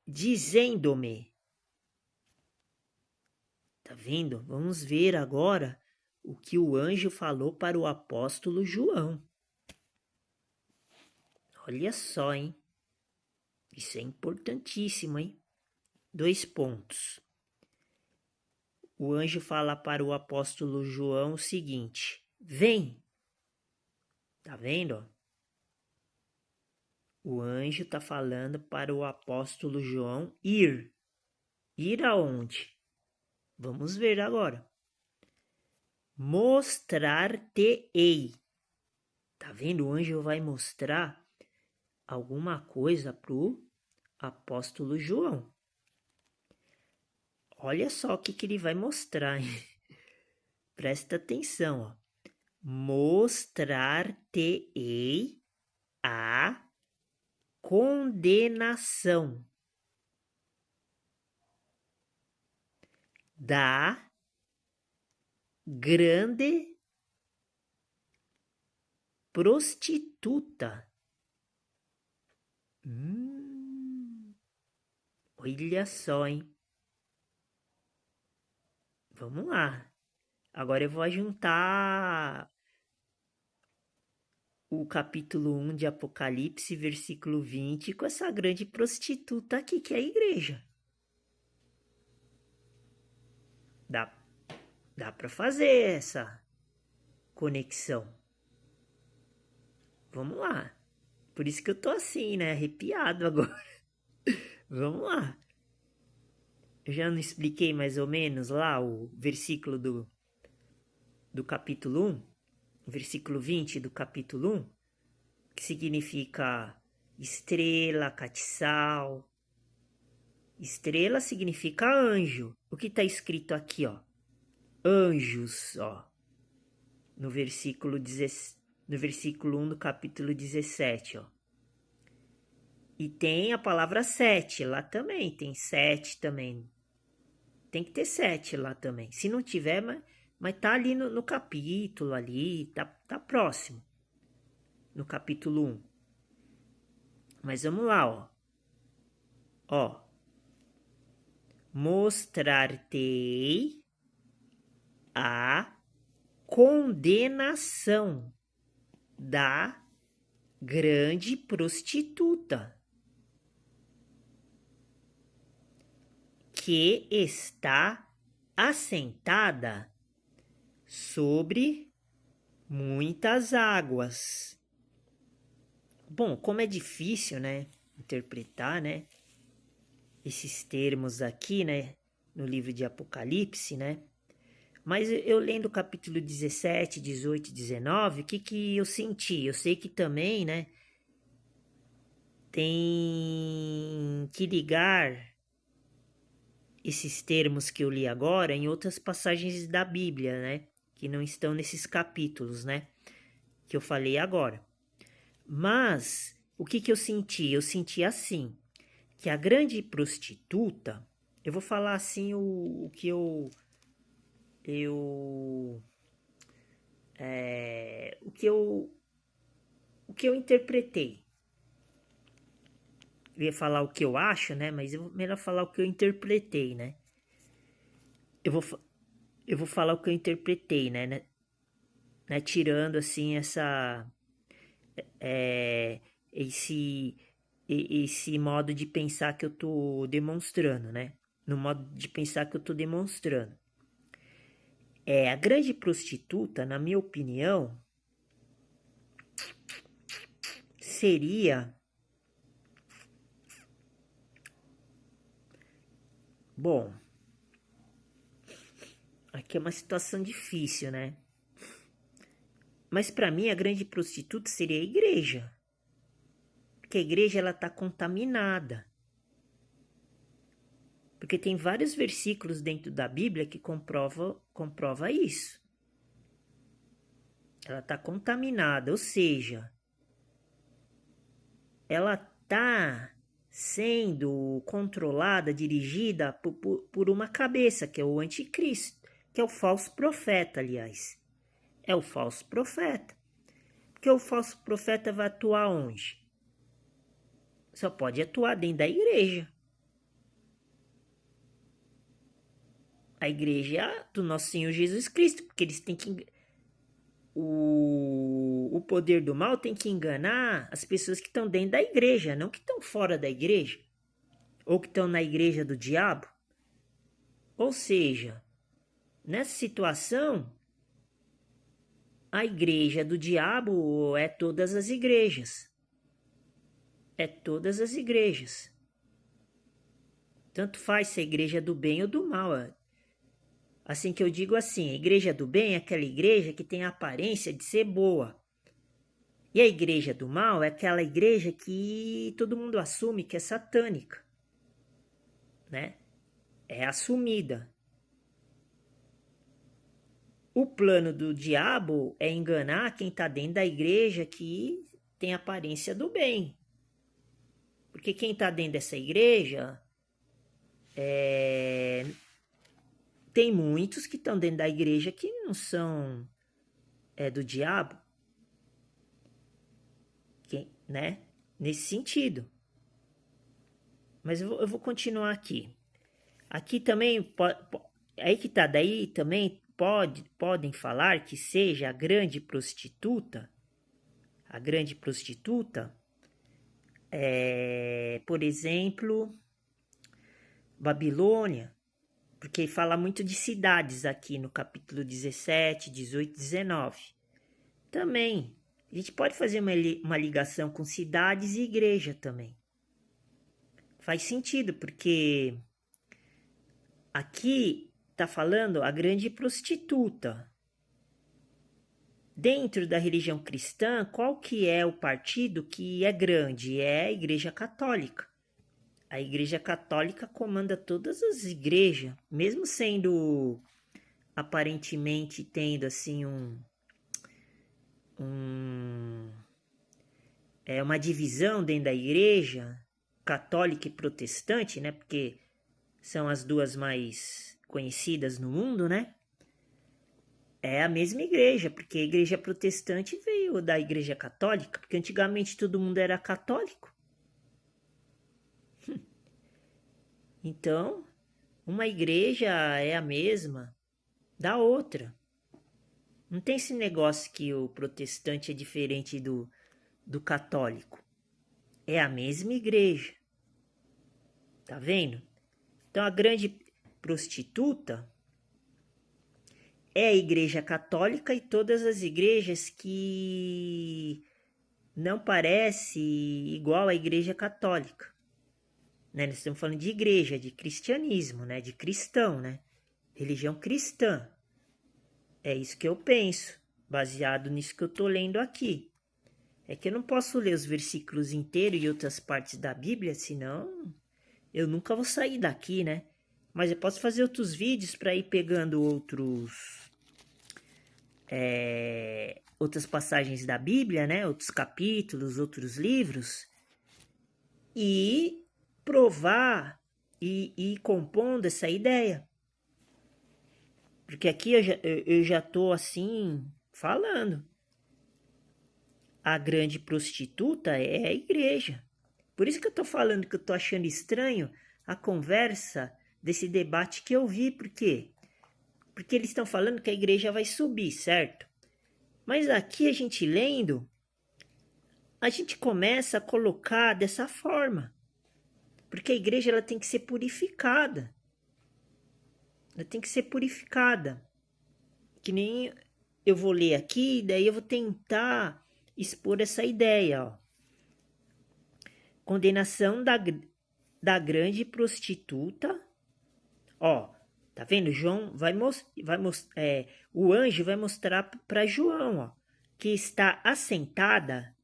Dizendo-me. Tá vendo? Vamos ver agora o que o anjo falou para o apóstolo João. Olha só, hein? Isso é importantíssimo, hein? 2 pontos. O anjo fala para o apóstolo João o seguinte: vem. Tá vendo? O anjo está falando para o apóstolo João ir. Ir aonde? Vamos ver agora. Mostrar-te-ei. Tá vendo? O anjo vai mostrar alguma coisa pro apóstolo João. Olha só o que ele vai mostrar, hein? Presta atenção, ó. Mostrar-te-ei a condenação da grande prostituta. Olha só, hein? Vamos lá. Agora eu vou juntar o capítulo 1 de Apocalipse, versículo 20, com essa grande prostituta aqui, que é a igreja. Dá para fazer essa conexão. Vamos lá. Por isso que eu tô assim, né? Arrepiado agora. Vamos lá. Eu já não expliquei mais ou menos lá o versículo do capítulo 1? O versículo 20 do capítulo 1? Que significa estrela, catiçal. Estrela significa anjo. O que está escrito aqui, ó? Anjos, ó. No versículo 1 do capítulo 17, ó. E tem a palavra 7 lá também. Tem 7 também. Tem que ter 7 lá também. Se não tiver, mas tá ali no capítulo ali. Tá próximo. No capítulo 1. Mas vamos lá, ó. Ó. Mostrar-te a condenação da grande prostituta que está assentada sobre muitas águas. Bom, como é difícil, né, interpretar, né, esses termos aqui, né, no livro de Apocalipse, né? Mas eu lendo o capítulo 17, 18 e 19, o que eu senti? Eu sei que também, né, tem que ligar esses termos que eu li agora em outras passagens da Bíblia, né, que não estão nesses capítulos, né, que eu falei agora. Mas, o que eu senti? Eu senti assim, que a grande prostituta, eu vou falar assim o que o que eu interpretei. Eu ia falar o que eu acho, né? Mas eu vou melhor falar o que eu interpretei, né? Eu vou falar o que eu interpretei, né? Tirando assim esse modo de pensar que eu tô demonstrando, né? No modo de pensar que eu tô demonstrando. A grande prostituta, na minha opinião, seria... Bom, aqui é uma situação difícil, né? Mas para mim a grande prostituta seria a igreja. Porque a igreja ela tá contaminada. Porque tem vários versículos dentro da Bíblia que comprova isso. Ela tá contaminada, ou seja, ela tá sendo controlada, dirigida por uma cabeça, que é o anticristo, que é o falso profeta, aliás. É o falso profeta. Porque o falso profeta vai atuar onde? Só pode atuar dentro da igreja. A igreja do nosso Senhor Jesus Cristo, porque eles têm que... O poder do mal tem que enganar as pessoas que estão dentro da igreja, não que estão fora da igreja, ou que estão na igreja do diabo. Ou seja, nessa situação, a igreja do diabo é todas as igrejas. É todas as igrejas. Tanto faz se a igreja é do bem ou do mal. Assim que eu digo assim, a igreja do bem é aquela igreja que tem a aparência de ser boa. E a igreja do mal é aquela igreja que todo mundo assume que é satânica, né? É assumida. O plano do diabo é enganar quem está dentro da igreja que tem a aparência do bem. Porque quem está dentro dessa igreja tem muitos que estão dentro da igreja que não são do diabo, né? Nesse sentido. Mas eu vou continuar aqui. Aqui também, aí que tá, daí também podem falar que seja a grande prostituta, por exemplo, Babilônia, porque fala muito de cidades aqui no capítulo 17, 18, 19. Também, a gente pode fazer uma ligação com cidades e igreja também. Faz sentido, porque aqui está falando a grande prostituta. Dentro da religião cristã, qual que é o partido que é grande? É a Igreja Católica. A Igreja Católica comanda todas as igrejas, mesmo sendo aparentemente tendo assim uma divisão dentro da igreja católica e protestante, né? Porque são as duas mais conhecidas no mundo, né? É a mesma igreja, porque a igreja protestante veio da igreja católica, porque antigamente todo mundo era católico. Então, uma igreja é a mesma da outra. Não tem esse negócio que o protestante é diferente do católico. É a mesma igreja. Tá vendo? Então, a grande prostituta é a igreja católica e todas as igrejas que não parece igual à igreja católica. Né? Nós estamos falando de igreja, de cristianismo, né? De cristão, né? Religião cristã. É isso que eu penso, baseado nisso que eu estou lendo aqui. É que eu não posso ler os versículos inteiros e outras partes da Bíblia, senão eu nunca vou sair daqui, né? Mas eu posso fazer outros vídeos para ir pegando outras passagens da Bíblia, né? Outros capítulos, outros livros. E provar e ir compondo essa ideia. Porque aqui eu já tô assim falando. A grande prostituta é a igreja. Por isso que eu tô falando que eu tô achando estranho a conversa desse debate que eu vi. Por quê? Porque eles estão falando que a igreja vai subir, certo? Mas aqui a gente lendo, a gente começa a colocar dessa forma. Porque a igreja ela tem que ser purificada. Ela tem que ser purificada. Que nem eu vou ler aqui, daí eu vou tentar expor essa ideia. Ó. Condenação da grande prostituta. Ó, tá vendo? João o anjo vai mostrar para João, ó, que está assentada.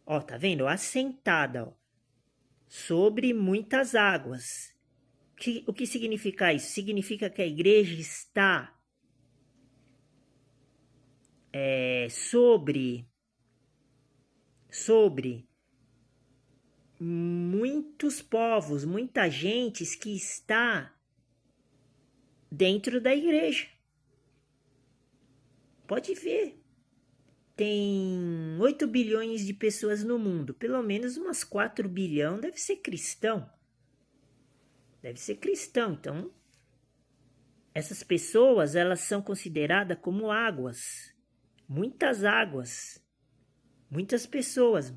Ó, tá vendo? Assentada, ó, sobre muitas águas. O que significa isso? Significa que a igreja está sobre muitos povos, muita gente que está dentro da igreja. Pode ver. Tem 8 bilhões de pessoas no mundo. Pelo menos umas 4 bilhões deve ser cristão. Deve ser cristão. Então, essas pessoas, elas são consideradas como águas. Muitas águas. Muitas pessoas.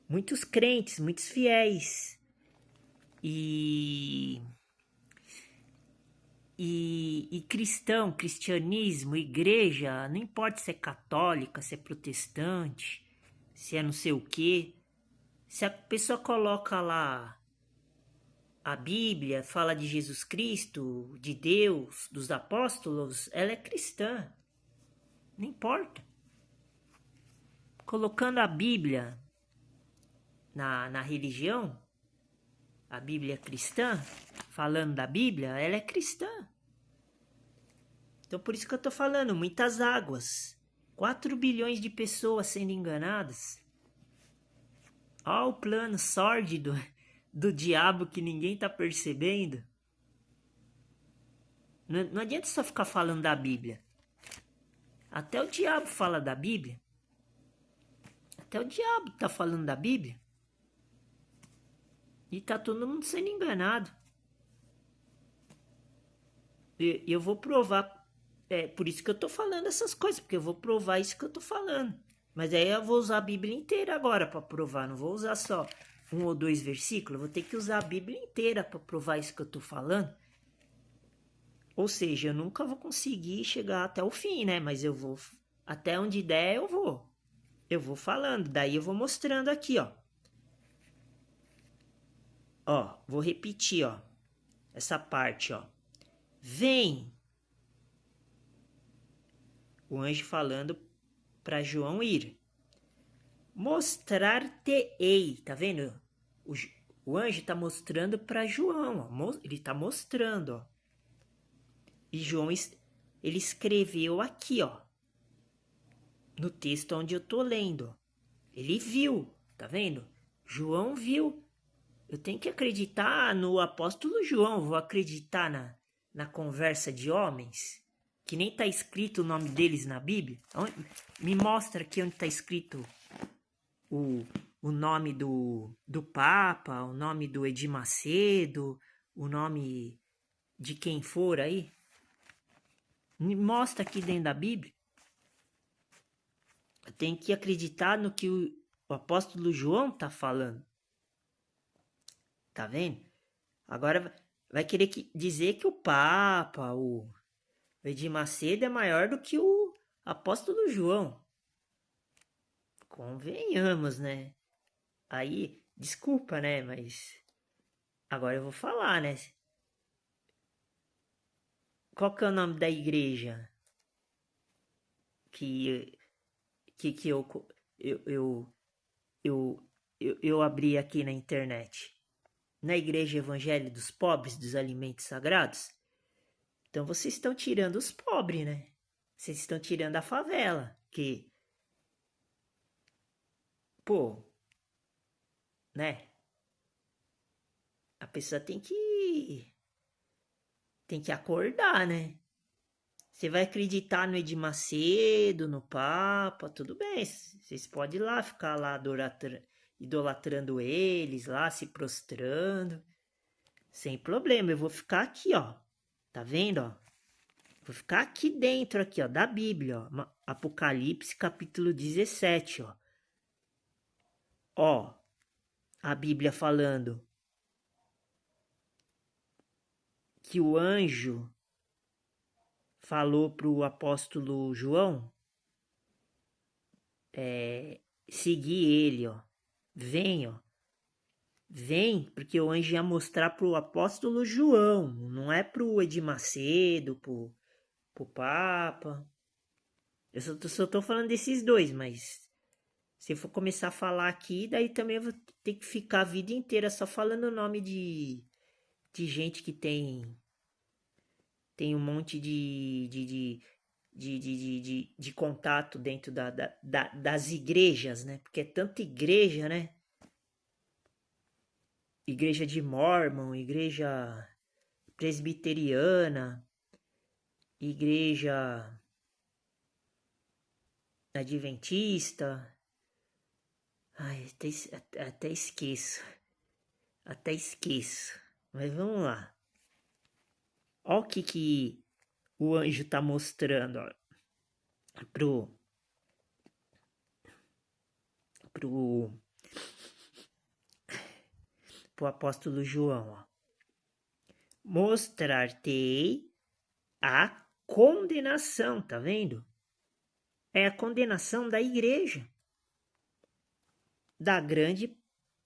Muitos crentes, muitos fiéis. E cristão, cristianismo, igreja, não importa se é católica, se é protestante, se é não sei o quê. Se a pessoa coloca lá a Bíblia, fala de Jesus Cristo, de Deus, dos apóstolos, ela é cristã. Não importa. Colocando a Bíblia na religião, a Bíblia cristã, falando da Bíblia, ela é cristã. Então por isso que eu tô falando, muitas águas. 4 bilhões de pessoas sendo enganadas. Olha o plano sórdido do diabo que ninguém tá percebendo. Não adianta só ficar falando da Bíblia. Até o diabo fala da Bíblia. Até o diabo tá falando da Bíblia. E tá todo mundo sendo enganado. E eu vou provar. É por isso que eu tô falando essas coisas, porque eu vou provar isso que eu tô falando. Mas aí eu vou usar a Bíblia inteira agora para provar. Não vou usar só 1 ou 2 versículos. Eu vou ter que usar a Bíblia inteira para provar isso que eu tô falando. Ou seja, eu nunca vou conseguir chegar até o fim, né? Mas eu vou. Até onde der, eu vou. Eu vou falando. Daí eu vou mostrando aqui, ó. Ó, vou repetir, ó. Essa parte, ó. Vem. O anjo falando para João ir. Mostrar-te-ei. Tá vendo? O anjo tá mostrando para João, ó. Ele tá mostrando, ó. E João, ele escreveu aqui, ó. No texto onde eu tô lendo. Ele viu, tá vendo? João viu. Eu tenho que acreditar no apóstolo João. Vou acreditar na conversa de homens. Que nem tá escrito o nome deles na Bíblia. Me mostra aqui onde tá escrito o nome do Papa, o nome do Edir Macedo, o nome de quem for aí. Me mostra aqui dentro da Bíblia. Eu tenho que acreditar no que o apóstolo João tá falando. Tá vendo? Agora vai querer dizer que o Papa, o Edir Macedo é maior do que o apóstolo João. Convenhamos, né? Aí, desculpa, né? Mas agora eu vou falar, né? Qual que é o nome da igreja que eu, eu abri aqui na internet? Na Igreja Evangelho dos Pobres dos Alimentos Sagrados? Então vocês estão tirando os pobres, né? Vocês estão tirando a favela, que, pô, né? A pessoa tem que acordar, né? Você vai acreditar no Edir Macedo, no Papa, tudo bem. Vocês podem ir lá, ficar lá idolatrando eles, lá se prostrando. Sem problema, eu vou ficar aqui, ó. Tá vendo, ó? Vou ficar aqui dentro, aqui, ó, da Bíblia, ó. Apocalipse, capítulo 17, ó. Ó, a Bíblia falando que o anjo falou pro apóstolo João seguir ele, ó. Vem, ó. Vem, porque o anjo ia mostrar pro apóstolo João, não é pro Edir Macedo, pro Papa. Eu só tô falando desses dois, mas se eu for começar a falar aqui, daí também eu vou ter que ficar a vida inteira só falando o nome de gente que tem um monte de contato dentro das igrejas, né? Porque é tanta igreja, né? igreja de Mórmon, igreja presbiteriana, igreja adventista. Ai, até esqueço. Até esqueço. Mas vamos lá. Olha o que o anjo está mostrando, ó, pro, pro, pro apóstolo João. Ó. Mostrar-te-ei a condenação, tá vendo? É a condenação da igreja, da grande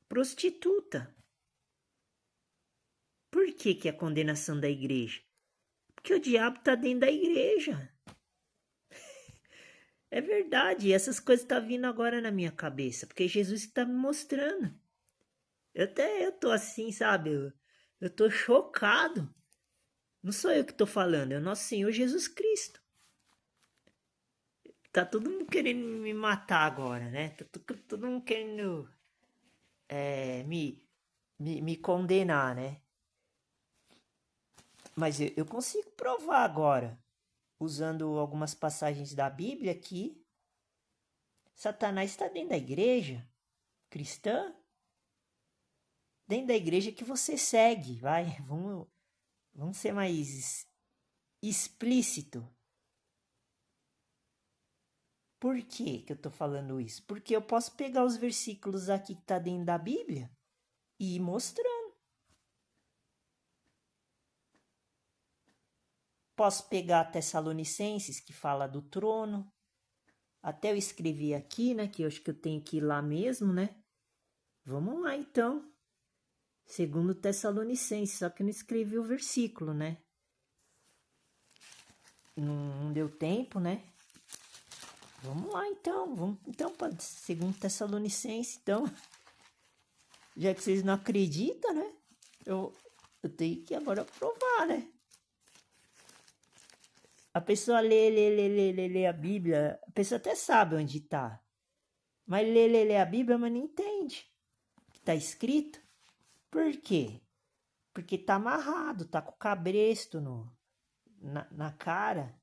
prostituta. Por que é a condenação da igreja? Porque o diabo está dentro da igreja. É verdade, essas coisas estão vindo agora na minha cabeça, porque Jesus está me mostrando. Eu tô assim, sabe? Eu tô chocado. Não sou eu que tô falando, é o nosso Senhor Jesus Cristo. Tá todo mundo querendo me matar agora, né? Tá todo mundo querendo me condenar, né? Mas eu consigo provar agora, usando algumas passagens da Bíblia, que Satanás está dentro da igreja cristã, dentro da igreja que você segue, vai, vamos ser mais explícito. Por que eu tô falando isso? Porque eu posso pegar os versículos aqui que tá dentro da Bíblia e ir mostrando. Posso pegar Tessalonicenses, que fala do trono. Até eu escrevi aqui, né, que eu acho que eu tenho que ir lá mesmo, né? Vamos lá, então. Segundo Tessalonicenses, só que eu não escrevi o versículo, né? Não deu tempo, né? Vamos lá, então. Vamos então para segundo Tessalonicenses, então. Já que vocês não acreditam, né? Eu tenho que agora provar, né? A pessoa lê a Bíblia, a pessoa até sabe onde tá. Mas lê a Bíblia, mas não entende o que tá escrito. Por quê? Porque tá amarrado, tá com o cabresto na cara.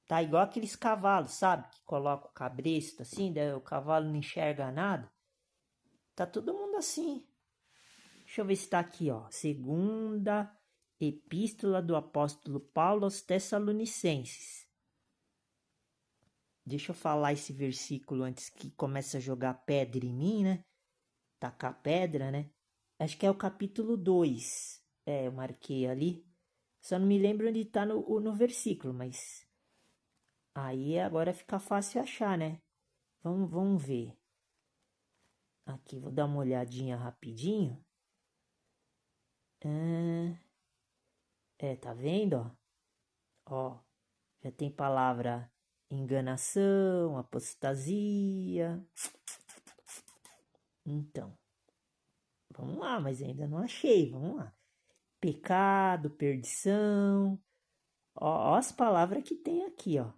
Tá igual aqueles cavalos, sabe? Que coloca o cabresto assim, daí o cavalo não enxerga nada. Tá todo mundo assim. Deixa eu ver se tá aqui, ó. Segunda Epístola do Apóstolo Paulo aos Tessalonicenses. Deixa eu falar esse versículo antes que comece a jogar pedra em mim, né? Tacar pedra, né? Acho que é o capítulo 2. Eu marquei ali. Só não me lembro onde tá no versículo, mas aí agora fica fácil achar, né? Vamos ver. Aqui, vou dar uma olhadinha rapidinho. Tá vendo, ó? Ó, já tem palavra enganação, apostasia. Então, vamos lá, mas ainda não achei, vamos lá. Pecado, perdição. Ó as palavras que tem aqui, ó.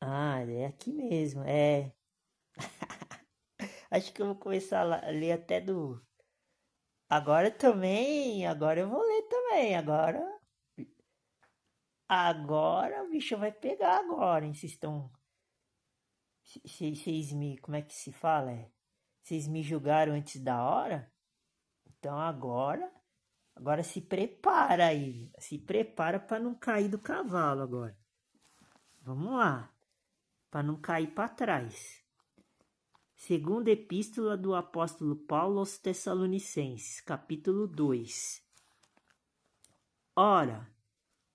Ah, é aqui mesmo, Acho que eu vou começar a ler até do... Agora também, agora eu vou ler também, agora o bicho vai pegar agora, hein? Vocês estão... Vocês me... Como é que se fala? Vocês me julgaram antes da hora? Então agora se prepara aí. Se prepara para não cair do cavalo agora. Vamos lá. Para não cair para trás. Segunda Epístola do Apóstolo Paulo aos Tessalonicenses, capítulo 2. Ora,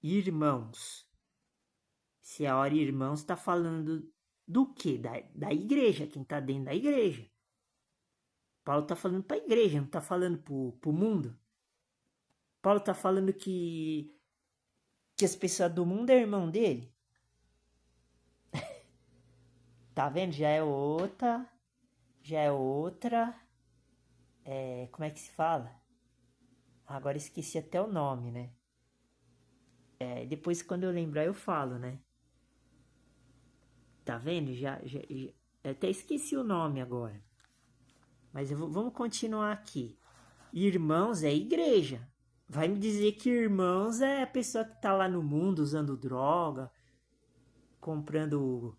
irmãos. Se a hora irmãos está falando do quê? Da igreja, quem está dentro da igreja. Paulo está falando para a igreja, não está falando para o mundo. Paulo está falando que as pessoas do mundo é irmão dele. Tá vendo? Já é outra. Como é que se fala? Agora esqueci até o nome, né? Depois quando eu lembrar eu falo, né? Tá vendo? Já até esqueci o nome agora. Mas vamos continuar aqui. Irmãos é igreja. Vai me dizer que irmãos é a pessoa que está lá no mundo usando droga, comprando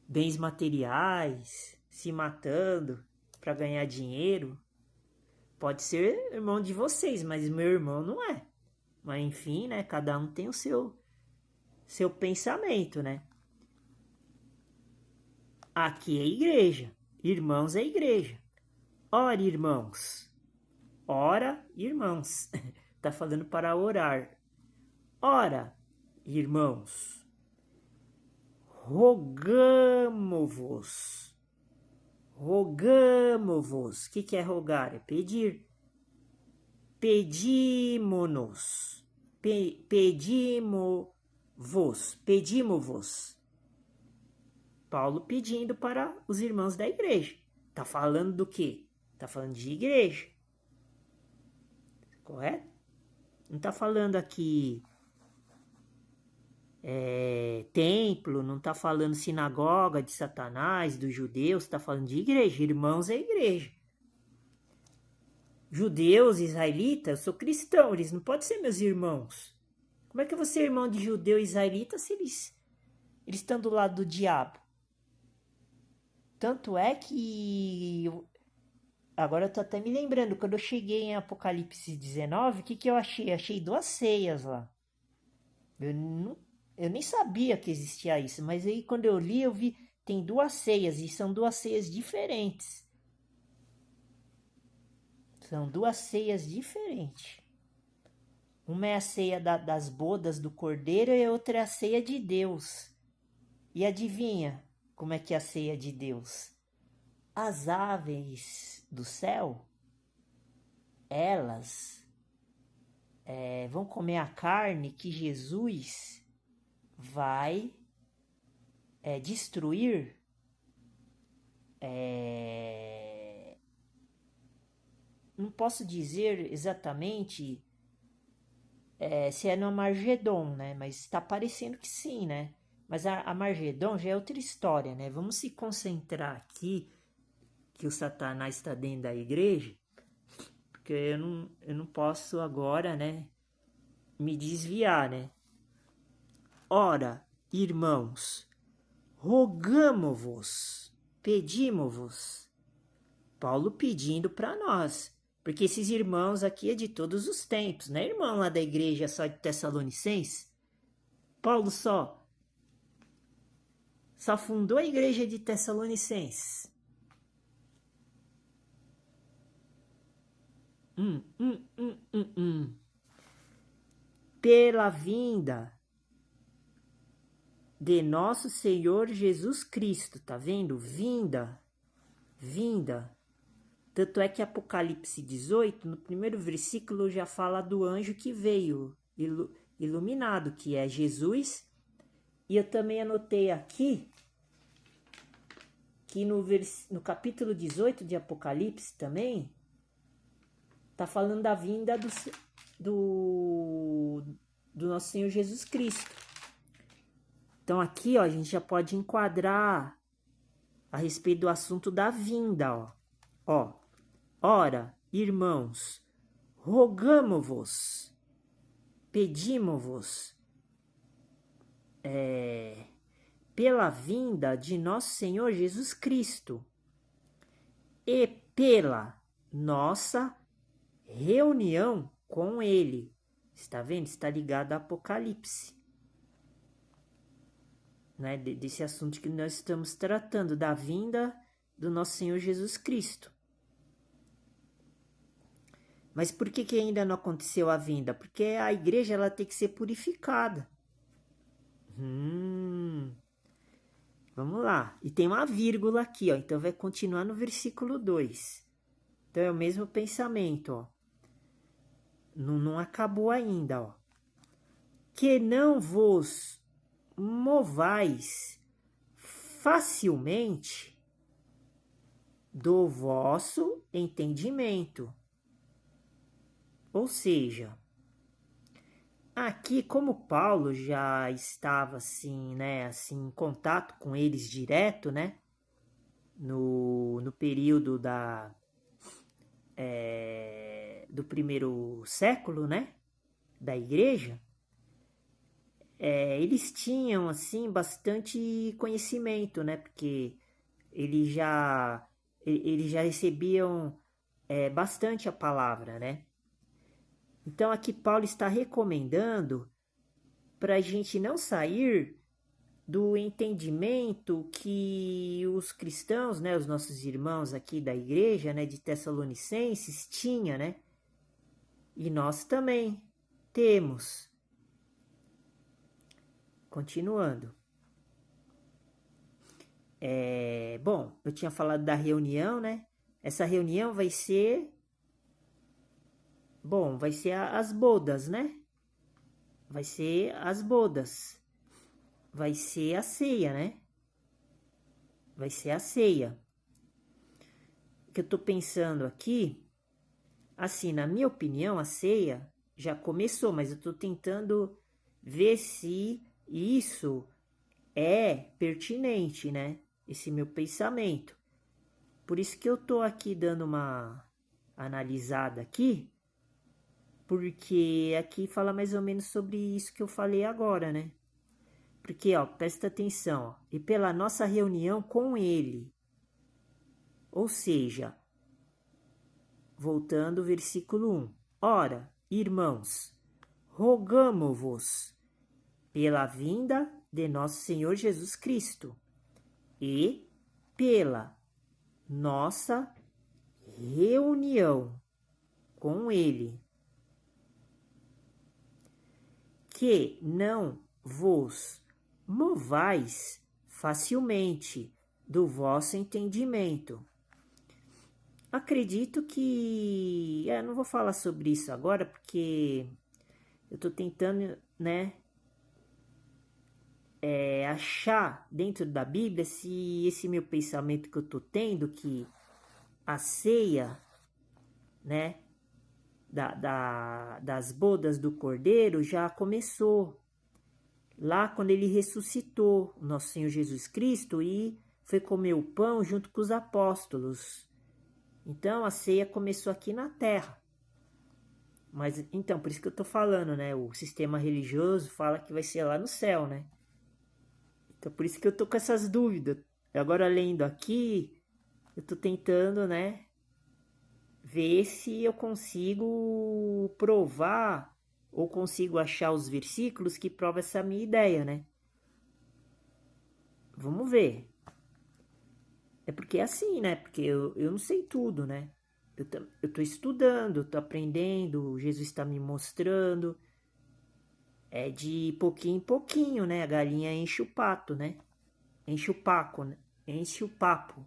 bens materiais, se matando para ganhar dinheiro. Pode ser irmão de vocês, mas meu irmão não é. Mas enfim, né? Cada um tem o seu pensamento, né? Aqui é igreja. Irmãos é igreja. Ora, irmãos. Ora, irmãos. Tá falando para orar. Ora, irmãos. Rogamo-vos. Rogamo-vos. O que é rogar? É pedir. Pedimo-nos. Pedimo-vos. Pedimo-vos. Paulo pedindo para os irmãos da igreja. Tá falando do quê? Tá falando de igreja. Correto? Não tá falando aqui templo, não tá falando sinagoga de Satanás, dos judeus, tá falando de igreja. Irmãos é igreja. Judeus, israelitas, eu sou cristão, eles não podem ser meus irmãos. Como é que eu vou ser irmão de judeu e israelita se eles estão do lado do diabo? Tanto é que agora eu tô até me lembrando, quando eu cheguei em Apocalipse 19, o que eu achei? Achei 2 ceias lá. Eu nem sabia que existia isso, mas aí quando eu li, eu vi, tem 2 ceias, e são 2 ceias diferentes. São 2 ceias diferentes. Uma é a ceia das bodas do cordeiro e a outra é a ceia de Deus. E adivinha como é que é a ceia de Deus? As aves do céu, elas vão comer a carne que Jesus vai destruir não posso dizer exatamente se é no Armagedon, né? Mas está parecendo que sim, né? Mas a Armagedon já é outra história, né? Vamos se concentrar aqui que o Satanás está dentro da igreja, porque eu não posso agora, né, me desviar, né? Ora, irmãos, rogamo-vos, pedimo-vos. Paulo pedindo para nós, porque esses irmãos aqui é de todos os tempos, não é irmão lá da igreja só de Tessalonicenses? Paulo só fundou a igreja de Tessalonicenses. Pela vinda de nosso Senhor Jesus Cristo, tá vendo? Vinda. Tanto é que Apocalipse 18, no primeiro versículo, já fala do anjo que veio, iluminado, que é Jesus. E eu também anotei aqui que no capítulo 18 de Apocalipse também, tá falando da vinda do nosso Senhor Jesus Cristo. Então aqui, ó, a gente já pode enquadrar a respeito do assunto da vinda, ó. Ora, irmãos, rogamo-vos, pedimo-vos, pela vinda de nosso Senhor Jesus Cristo e pela nossa reunião com Ele. Está vendo? Está ligado a Apocalipse. Né? Desse assunto que nós estamos tratando, da vinda do nosso Senhor Jesus Cristo. Mas por que ainda não aconteceu a vinda? Porque a igreja ela tem que ser purificada. Vamos lá. E tem uma vírgula aqui, ó. Então vai continuar no versículo 2. Então é o mesmo pensamento, ó. Não acabou ainda, ó. Que não vos movais facilmente do vosso entendimento. Ou seja, aqui como Paulo já estava assim, né, assim, em contato com eles direto, né? no período do primeiro século, né, da igreja, eles tinham assim bastante conhecimento, né, porque eles já, eles já recebiam bastante a palavra, né. Então aqui Paulo está recomendando para a gente não sair do entendimento que os cristãos, né, os nossos irmãos aqui da igreja, né, de Tessalonicenses tinha, né? E nós também temos. Continuando. Bom, eu tinha falado da reunião, né? Essa reunião vai ser, bom, vai ser as bodas, né? Vai ser as bodas. Vai ser a ceia, né? Vai ser a ceia. O que eu tô pensando aqui, assim, na minha opinião, a ceia já começou, mas eu tô tentando ver se isso é pertinente, né? Esse meu pensamento. Por isso que eu tô aqui dando uma analisada aqui, porque aqui fala mais ou menos sobre isso que eu falei agora, né? Porque, ó, presta atenção, ó, e pela nossa reunião com ele, ou seja, voltando ao versículo 1. Ora, irmãos, rogamo-vos pela vinda de nosso Senhor Jesus Cristo e pela nossa reunião com ele, que não vos movais facilmente do vosso entendimento. Acredito que... não vou falar sobre isso agora, porque eu estou tentando, né, achar dentro da Bíblia se esse meu pensamento que eu estou tendo, que a ceia, né, das bodas do Cordeiro já começou lá quando ele ressuscitou, o nosso Senhor Jesus Cristo, e foi comer o pão junto com os apóstolos. Então a ceia começou aqui na terra. Mas então, por isso que eu tô falando, né? O sistema religioso fala que vai ser lá no céu, né? Então por isso que eu tô com essas dúvidas. Agora lendo aqui, eu tô tentando, né, ver se eu consigo provar ou consigo achar os versículos que provam essa minha ideia, né? Vamos ver. É porque é assim, né? Porque eu não sei tudo, né? Eu tô estudando, tô aprendendo, Jesus está me mostrando. É de pouquinho em pouquinho, né? A galinha enche o pato, né? Enche o paco, né? Enche o papo.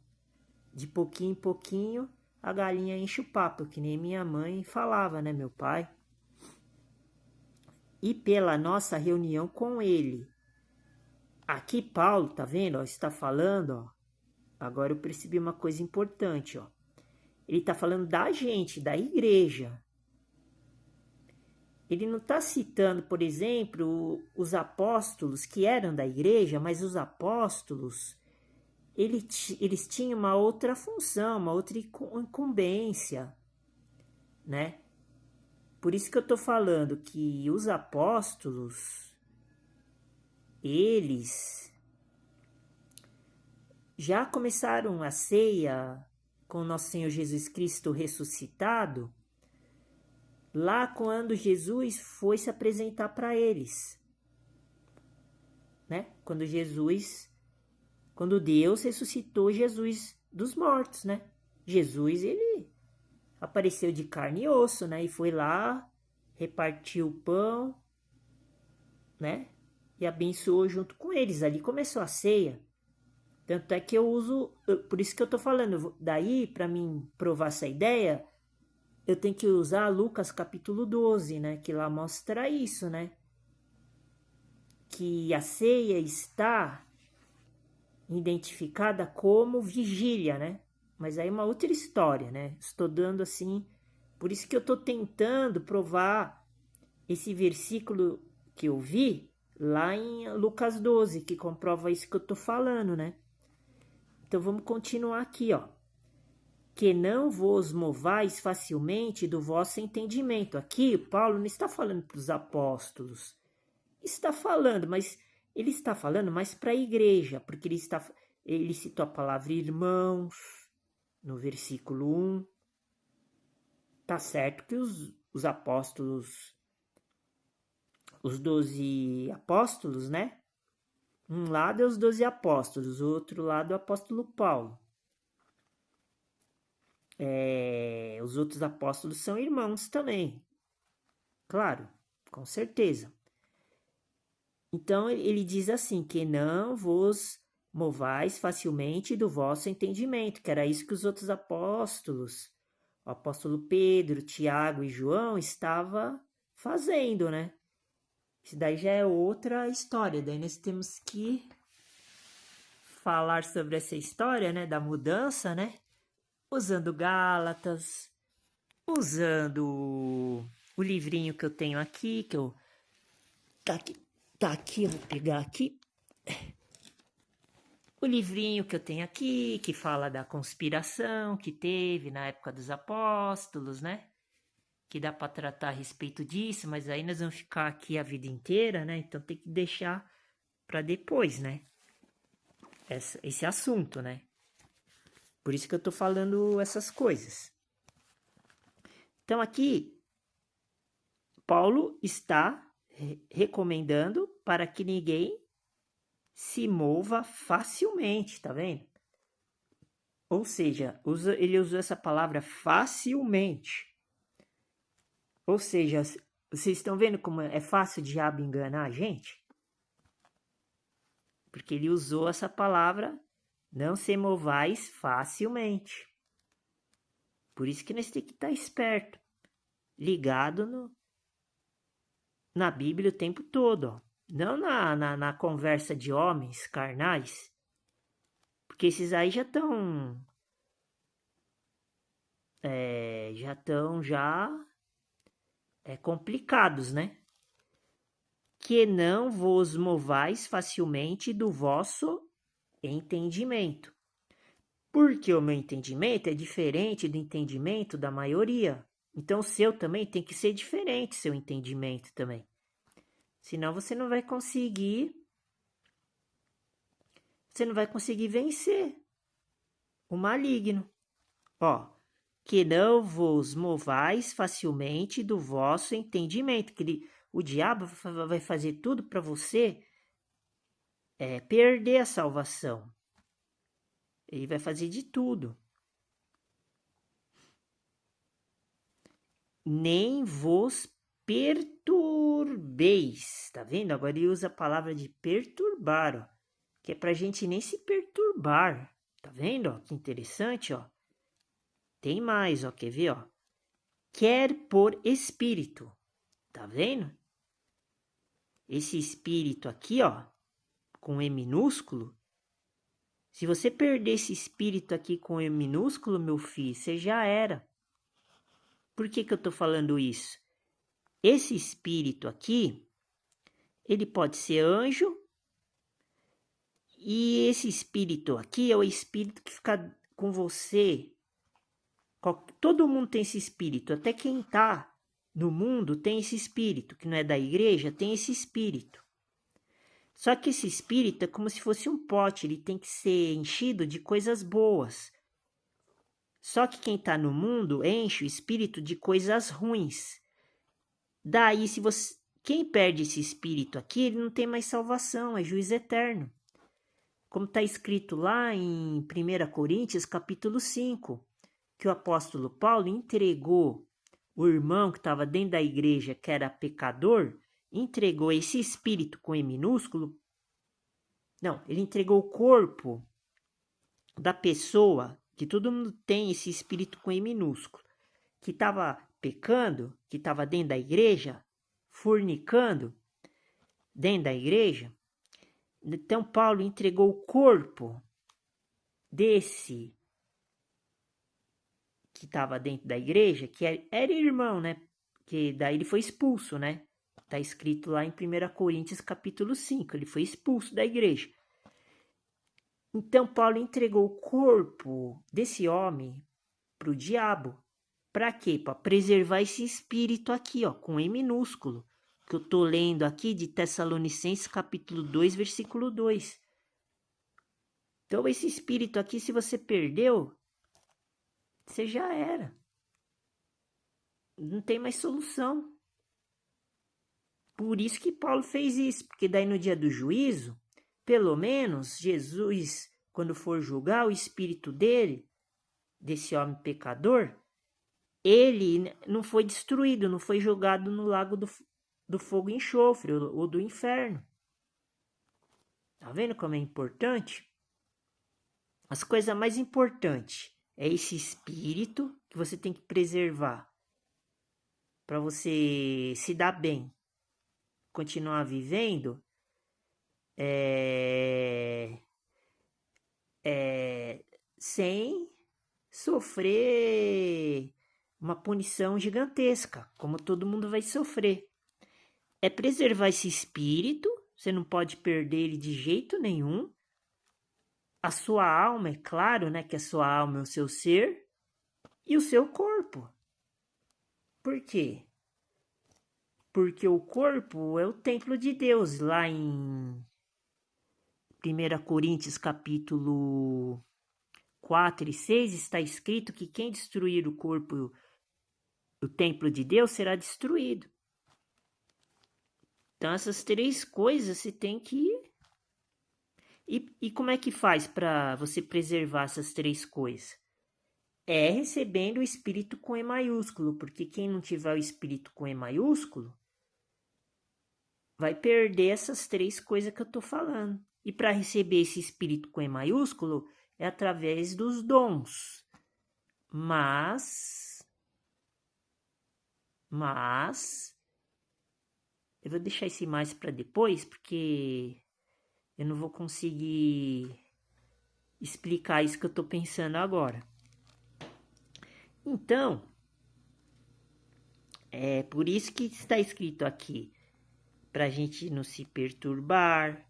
De pouquinho em pouquinho, a galinha enche o papo, que nem minha mãe falava, né? Meu pai. E pela nossa reunião com ele. Aqui Paulo, tá vendo? Ó, está falando, ó. Agora eu percebi uma coisa importante, ó. Ele está falando da gente, da igreja. Ele não está citando, por exemplo, os apóstolos que eram da igreja, mas os apóstolos, eles tinham uma outra função, uma outra incumbência, né? Por isso que eu estou falando que os apóstolos, eles já começaram a ceia com nosso Senhor Jesus Cristo ressuscitado, lá quando Jesus foi se apresentar para eles, né? Quando Deus ressuscitou Jesus dos mortos, né? Jesus, ele apareceu de carne e osso, né? E foi lá, repartiu o pão, né? E abençoou junto com eles. Ali começou a ceia. Tanto é que eu uso, por isso que eu tô falando, daí para mim provar essa ideia, eu tenho que usar Lucas capítulo 12, né? Que lá mostra isso, né? Que a ceia está identificada como vigília, né? Mas aí é uma outra história, né? Estou dando assim, por isso que eu estou tentando provar esse versículo que eu vi lá em Lucas 12, que comprova isso que eu estou falando, né? Então vamos continuar aqui, ó. Que não vos movais facilmente do vosso entendimento. Aqui, Paulo não está falando para os apóstolos. Está falando, mas ele está falando mais para a igreja, porque ele citou a palavra irmãos no versículo 1. Tá certo que os apóstolos, os 12 apóstolos, né? Um lado é os 12 apóstolos, o outro lado é o apóstolo Paulo. Os outros apóstolos são irmãos também. Claro, com certeza. Então ele diz assim, que não vos movais facilmente do vosso entendimento, que era isso que os outros apóstolos, o apóstolo Pedro, Tiago e João, estava fazendo, né? Isso daí já é outra história, daí nós temos que falar sobre essa história, né, da mudança, né? Usando Gálatas, usando o livrinho que eu tenho aqui, que eu... Tá aqui, eu vou pegar aqui. O livrinho que eu tenho aqui, que fala da conspiração que teve na época dos apóstolos, né? Que dá para tratar a respeito disso, mas aí nós vamos ficar aqui a vida inteira, né? Então tem que deixar para depois, né? Esse assunto, né? Por isso que eu tô falando essas coisas. Então aqui, Paulo está recomendando para que ninguém se mova facilmente, tá vendo? Ou seja, ele usou essa palavra facilmente. Ou seja, vocês estão vendo como é fácil o diabo enganar a gente? Porque ele usou essa palavra, não se movais facilmente. Por isso que nós temos que estar esperto, ligado na Bíblia o tempo todo, ó. Não na conversa de homens carnais, porque esses aí já estão complicados, né? Que não vos movais facilmente do vosso entendimento. Porque o meu entendimento é diferente do entendimento da maioria. Então o seu também tem que ser diferente, seu entendimento também. Senão você não vai conseguir vencer o maligno. Ó, que não vos movais facilmente do vosso entendimento. O diabo vai fazer tudo para você perder a salvação. Ele vai fazer de tudo. Nem vos perturbeis. Tá vendo? Agora ele usa a palavra de perturbar, ó, que é pra gente nem se perturbar. Tá vendo? Ó, que interessante, ó. Tem mais, ó, quer ver, ó? Quer por espírito. Tá vendo? Esse espírito aqui, ó, com E minúsculo. Se você perder esse espírito aqui com E minúsculo, meu filho, você já era. Por que eu tô falando isso? Esse espírito aqui, ele pode ser anjo, e esse espírito aqui é o espírito que fica com você. Todo mundo tem esse espírito, até quem tá no mundo tem esse espírito, que não é da igreja, tem esse espírito. Só que esse espírito é como se fosse um pote, ele tem que ser enchido de coisas boas. Só que quem está no mundo enche o espírito de coisas ruins. Daí, quem perde esse espírito aqui, ele não tem mais salvação, é juízo eterno. Como está escrito lá em 1 Coríntios, capítulo 5, que o apóstolo Paulo entregou o irmão que estava dentro da igreja, que era pecador, entregou esse espírito com E minúsculo. Não, ele entregou o corpo da pessoa, que todo mundo tem esse espírito com E minúsculo, que estava pecando, que estava dentro da igreja, fornicando dentro da igreja. Então Paulo entregou o corpo desse que estava dentro da igreja, que era irmão, né? Que daí ele foi expulso, né? Está escrito lá em 1 Coríntios capítulo 5, ele foi expulso da igreja. Então Paulo entregou o corpo desse homem para o diabo. Para quê? Para preservar esse espírito aqui, ó, com E minúsculo, que eu tô lendo aqui de Tessalonicenses capítulo 2, versículo 2. Então esse espírito aqui, se você perdeu, você já era. Não tem mais solução. Por isso que Paulo fez isso, porque daí no dia do juízo, pelo menos Jesus, quando for julgar o espírito dele, desse homem pecador, ele não foi destruído, não foi jogado no lago do fogo e enxofre ou do inferno. Tá vendo como é importante? As coisas mais importantes é esse espírito que você tem que preservar para você se dar bem, continuar vivendo sem sofrer uma punição gigantesca, como todo mundo vai sofrer. É preservar esse espírito, você não pode perder ele de jeito nenhum. A sua alma, é claro, né, que a sua alma é o seu ser e o seu corpo. Por quê? Porque o corpo é o templo de Deus. Lá em 1 Coríntios capítulo 4 e 6 está escrito que quem destruir o corpo, o templo de Deus, será destruído. Então essas três coisas você tem que... E como é que faz para você preservar essas três coisas? É recebendo o Espírito com E maiúsculo, porque quem não tiver o Espírito com E maiúsculo vai perder essas três coisas que eu estou falando. E para receber esse Espírito com E maiúsculo é através dos dons. Mas eu vou deixar esse mais para depois, porque eu não vou conseguir explicar isso que eu estou pensando agora. Então, é por isso que está escrito aqui, para a gente não se perturbar,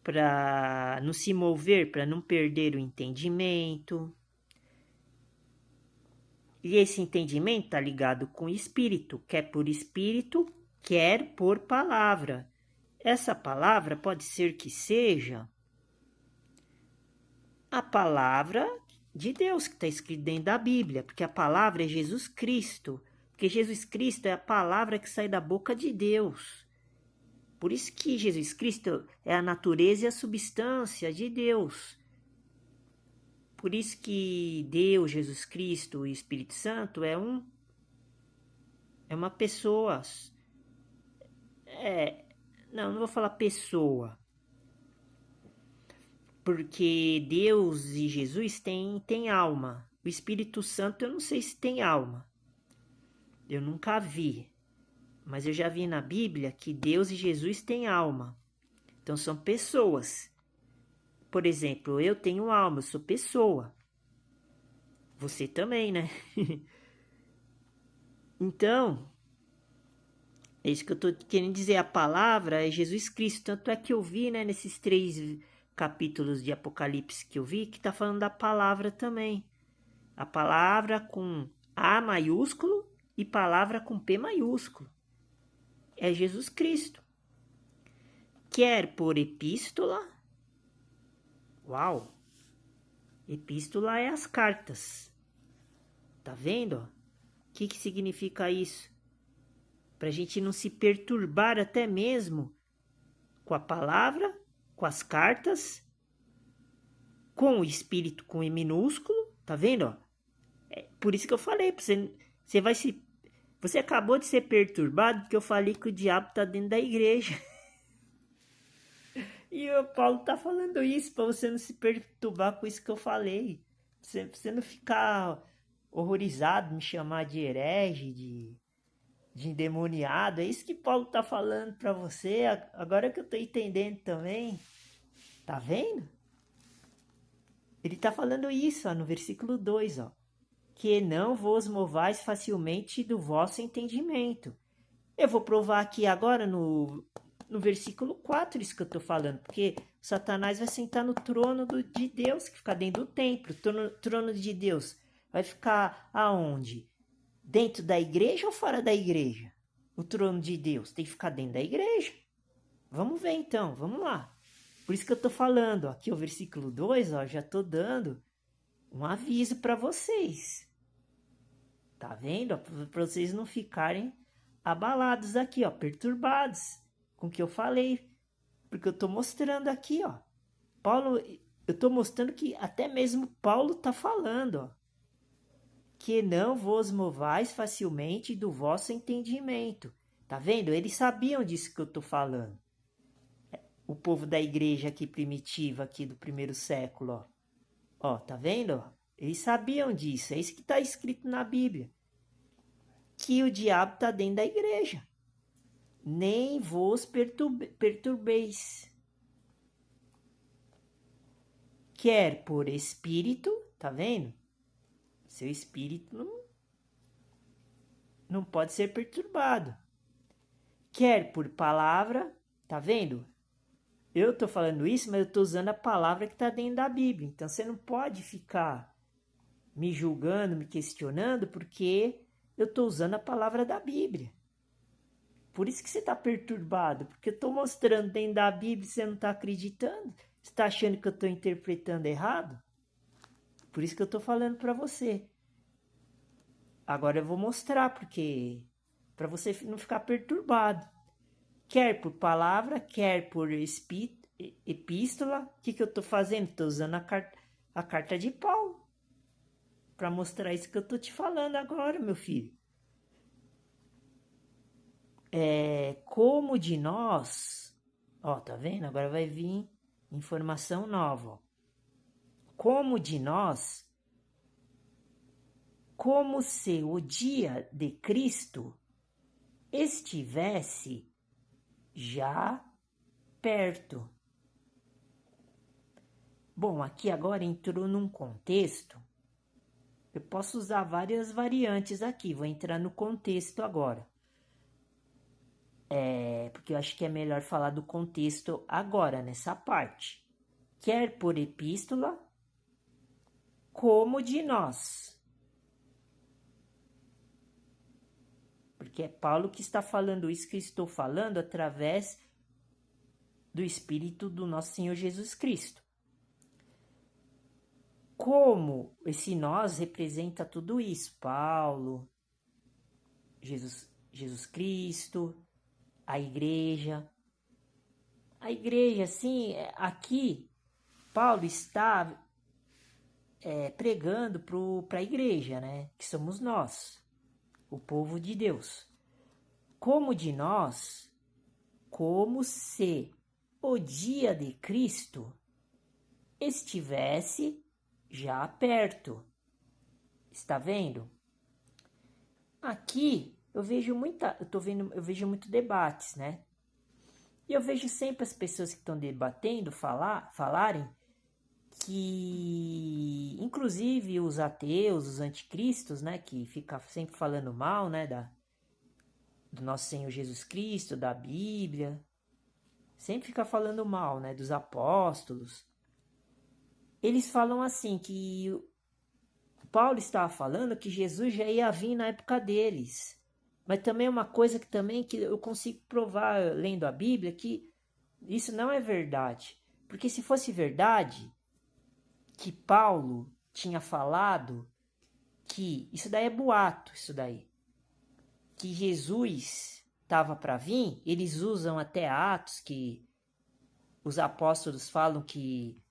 para não se mover, para não perder o entendimento. E esse entendimento está ligado com o espírito, quer por espírito, quer por palavra. Essa palavra pode ser que seja a palavra de Deus que está escrito dentro da Bíblia, porque a palavra é Jesus Cristo, porque Jesus Cristo é a palavra que sai da boca de Deus. Por isso que Jesus Cristo é a natureza e a substância de Deus. Por isso que Deus, Jesus Cristo e o Espírito Santo é uma pessoa. Não vou falar pessoa. Porque Deus e Jesus têm alma. O Espírito Santo eu não sei se tem alma. Eu nunca vi. Mas eu já vi na Bíblia que Deus e Jesus têm alma. Então são pessoas. Por exemplo, eu tenho alma, eu sou pessoa. Você também, né? Então, é isso que eu estou querendo dizer. A palavra é Jesus Cristo. Tanto é que eu vi, né, nesses 3 capítulos de Apocalipse que eu vi, que está falando da palavra também. A palavra com A maiúsculo e palavra com P maiúsculo. É Jesus Cristo. Quer por epístola. Uau! Epístola é as cartas. Tá vendo? O que significa isso? Para a gente não se perturbar até mesmo com a palavra, com as cartas, com o espírito com E minúsculo. Tá vendo? É por isso que eu falei, você vai se... Você acabou de ser perturbado porque eu falei que o diabo está dentro da igreja. E o Paulo está falando isso para você não se perturbar com isso que eu falei. Você não ficar horrorizado, me chamar de herege, de endemoniado. É isso que Paulo está falando para você. Agora que eu estou entendendo também. Tá vendo? Ele está falando isso, ó, no versículo 2, ó. Que não vos movais facilmente do vosso entendimento. Eu vou provar aqui agora no no versículo 4 isso que eu estou falando, porque Satanás vai sentar no trono de Deus, que fica dentro do templo. O trono de Deus vai ficar aonde? Dentro da igreja ou fora da igreja? O trono de Deus tem que ficar dentro da igreja. Vamos ver então, vamos lá. Por isso que eu estou falando, aqui o versículo 2, ó, já estou dando um aviso para vocês. Tá vendo? Para vocês não ficarem abalados aqui, ó, perturbados com o que eu falei. Porque eu estou mostrando aqui, ó. Paulo, eu estou mostrando que até mesmo Paulo está falando, ó. Que não vos movais facilmente do vosso entendimento. Tá vendo? Eles sabiam disso que eu estou falando. O povo da igreja aqui primitiva, aqui do primeiro século, ó. Ó, tá vendo? Eles sabiam disso. É isso que está escrito na Bíblia. Que o diabo está dentro da igreja. Nem vos perturbeis. Quer por espírito, tá vendo? Seu espírito não pode ser perturbado. Quer por palavra, tá vendo? Eu tô falando isso, mas eu tô usando a palavra que tá dentro da Bíblia. Então você não pode ficar me julgando, me questionando, porque eu tô usando a palavra da Bíblia. Por isso que você tá perturbado, porque eu tô mostrando dentro da Bíblia e você não tá acreditando. Você tá achando que eu tô interpretando errado? Por isso que eu tô falando para você. Agora eu vou mostrar, porque para você não ficar perturbado. Quer por palavra, quer por epístola. O que eu estou fazendo? Estou usando a carta de Paulo para mostrar isso que eu estou te falando agora, meu filho. Como de nós, ó, tá vendo? Agora vai vir informação nova. Ó. Como de nós, como se o dia de Cristo estivesse já perto. Bom, aqui agora entrou num contexto. Eu posso usar várias variantes aqui. Vou entrar no contexto agora. Porque eu acho que é melhor falar do contexto agora, nessa parte. Quer por epístola, como de nós. Porque é Paulo que está falando isso que eu estou falando através do Espírito do nosso Senhor Jesus Cristo. Como esse nós representa tudo isso? Paulo, Jesus Cristo, a igreja. A igreja, assim, aqui, Paulo está pregando para a igreja, né? Que somos nós, o povo de Deus. Como de nós, como se o dia de Cristo estivesse já perto. Está vendo? Aqui eu vejo eu vejo muito debates, né? E eu vejo sempre as pessoas que estão debatendo falarem que, inclusive os ateus, os anticristos, né, que ficam sempre falando mal, né, do nosso Senhor Jesus Cristo, da Bíblia, sempre fica falando mal, né, dos apóstolos. Eles falam assim que Paulo estava falando que Jesus já ia vir na época deles. Mas também é uma coisa que eu consigo provar lendo a Bíblia que isso não é verdade. Porque se fosse verdade que Paulo tinha falado que isso daí é boato, isso daí. Que Jesus estava para vir, eles usam até Atos que os apóstolos falam que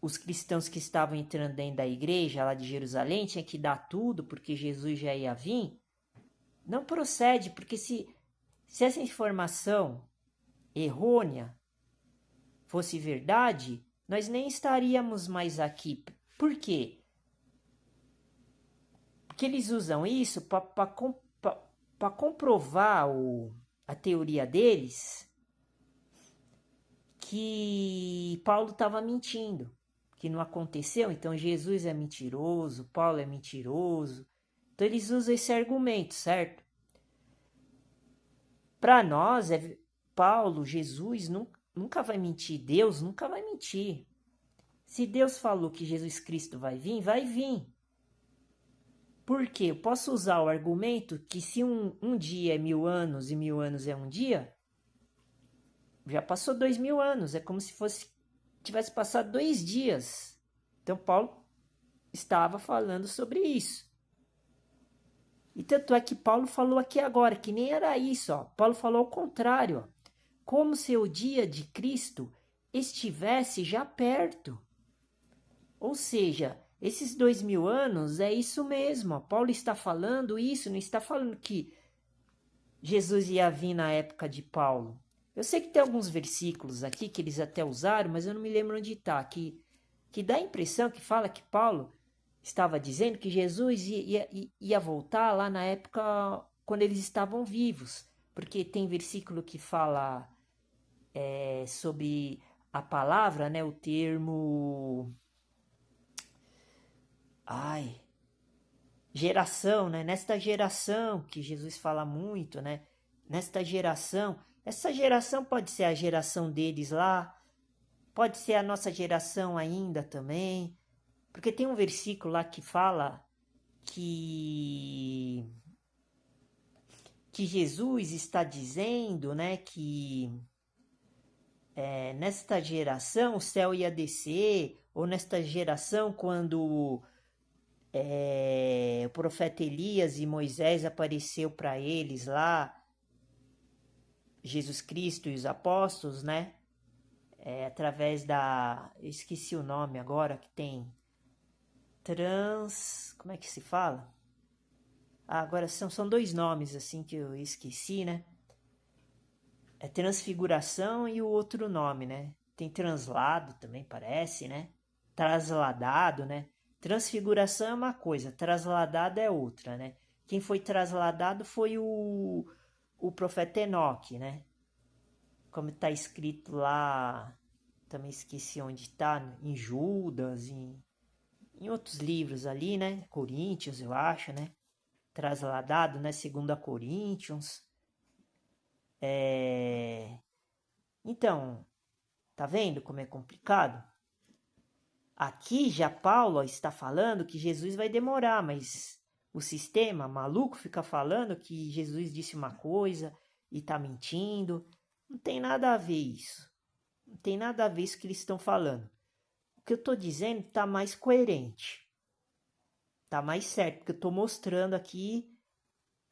os cristãos que estavam entrando dentro da igreja lá de Jerusalém tinham que dar tudo porque Jesus já ia vir. Não procede, porque se essa informação errônea fosse verdade, nós nem estaríamos mais aqui. Por quê? Porque eles usam isso para comprovar a teoria deles que Paulo estava mentindo, que não aconteceu, então Jesus é mentiroso, Paulo é mentiroso. Então eles usam esse argumento, certo? Para nós Paulo, Jesus nunca vai mentir, Deus nunca vai mentir. Se Deus falou que Jesus Cristo vai vir, vai vir. Por quê? Eu posso usar o argumento que se um dia é 1000 anos e 1000 anos é um dia, já passou 2000 anos, é como se tivesse passado 2 dias. Então Paulo estava falando sobre isso. E tanto é que Paulo falou aqui agora, que nem era isso, ó. Paulo falou ao contrário, ó, como se o dia de Cristo estivesse já perto. Ou seja, esses 2000 anos é isso mesmo, ó. Paulo está falando isso, não está falando que Jesus ia vir na época de Paulo. Eu sei que tem alguns versículos aqui que eles até usaram, mas eu não me lembro onde está, que dá a impressão que fala que Paulo estava dizendo que Jesus ia voltar lá na época quando eles estavam vivos, porque tem versículo que fala sobre a palavra, né, o termo, geração, né, nesta geração que Jesus fala muito, né, nesta geração, essa geração pode ser a geração deles lá, pode ser a nossa geração ainda também, porque tem um versículo lá que fala que Jesus está dizendo, né, que nesta geração o céu ia descer, ou nesta geração quando o profeta Elias e Moisés apareceu para eles lá, Jesus Cristo e os apóstolos, né, através eu esqueci o nome agora, que tem como é que se fala? Agora são dois nomes assim que eu esqueci, né? É transfiguração e o outro nome, né? Tem translado também, parece, né? Trasladado, né? Transfiguração é uma coisa, trasladado é outra, né? Quem foi trasladado foi o profeta Enoque, né? Como está escrito lá, também esqueci onde está, em Judas, em outros livros ali, né? Coríntios, eu acho, né? Trasladado, né? 2 Coríntios. Então, tá vendo como é complicado? Aqui já Paulo está falando que Jesus vai demorar, mas o sistema maluco fica falando que Jesus disse uma coisa e está mentindo. Não tem nada a ver isso. Não tem nada a ver isso que eles estão falando. O que eu estou dizendo está mais coerente. Está mais certo, porque eu estou mostrando aqui,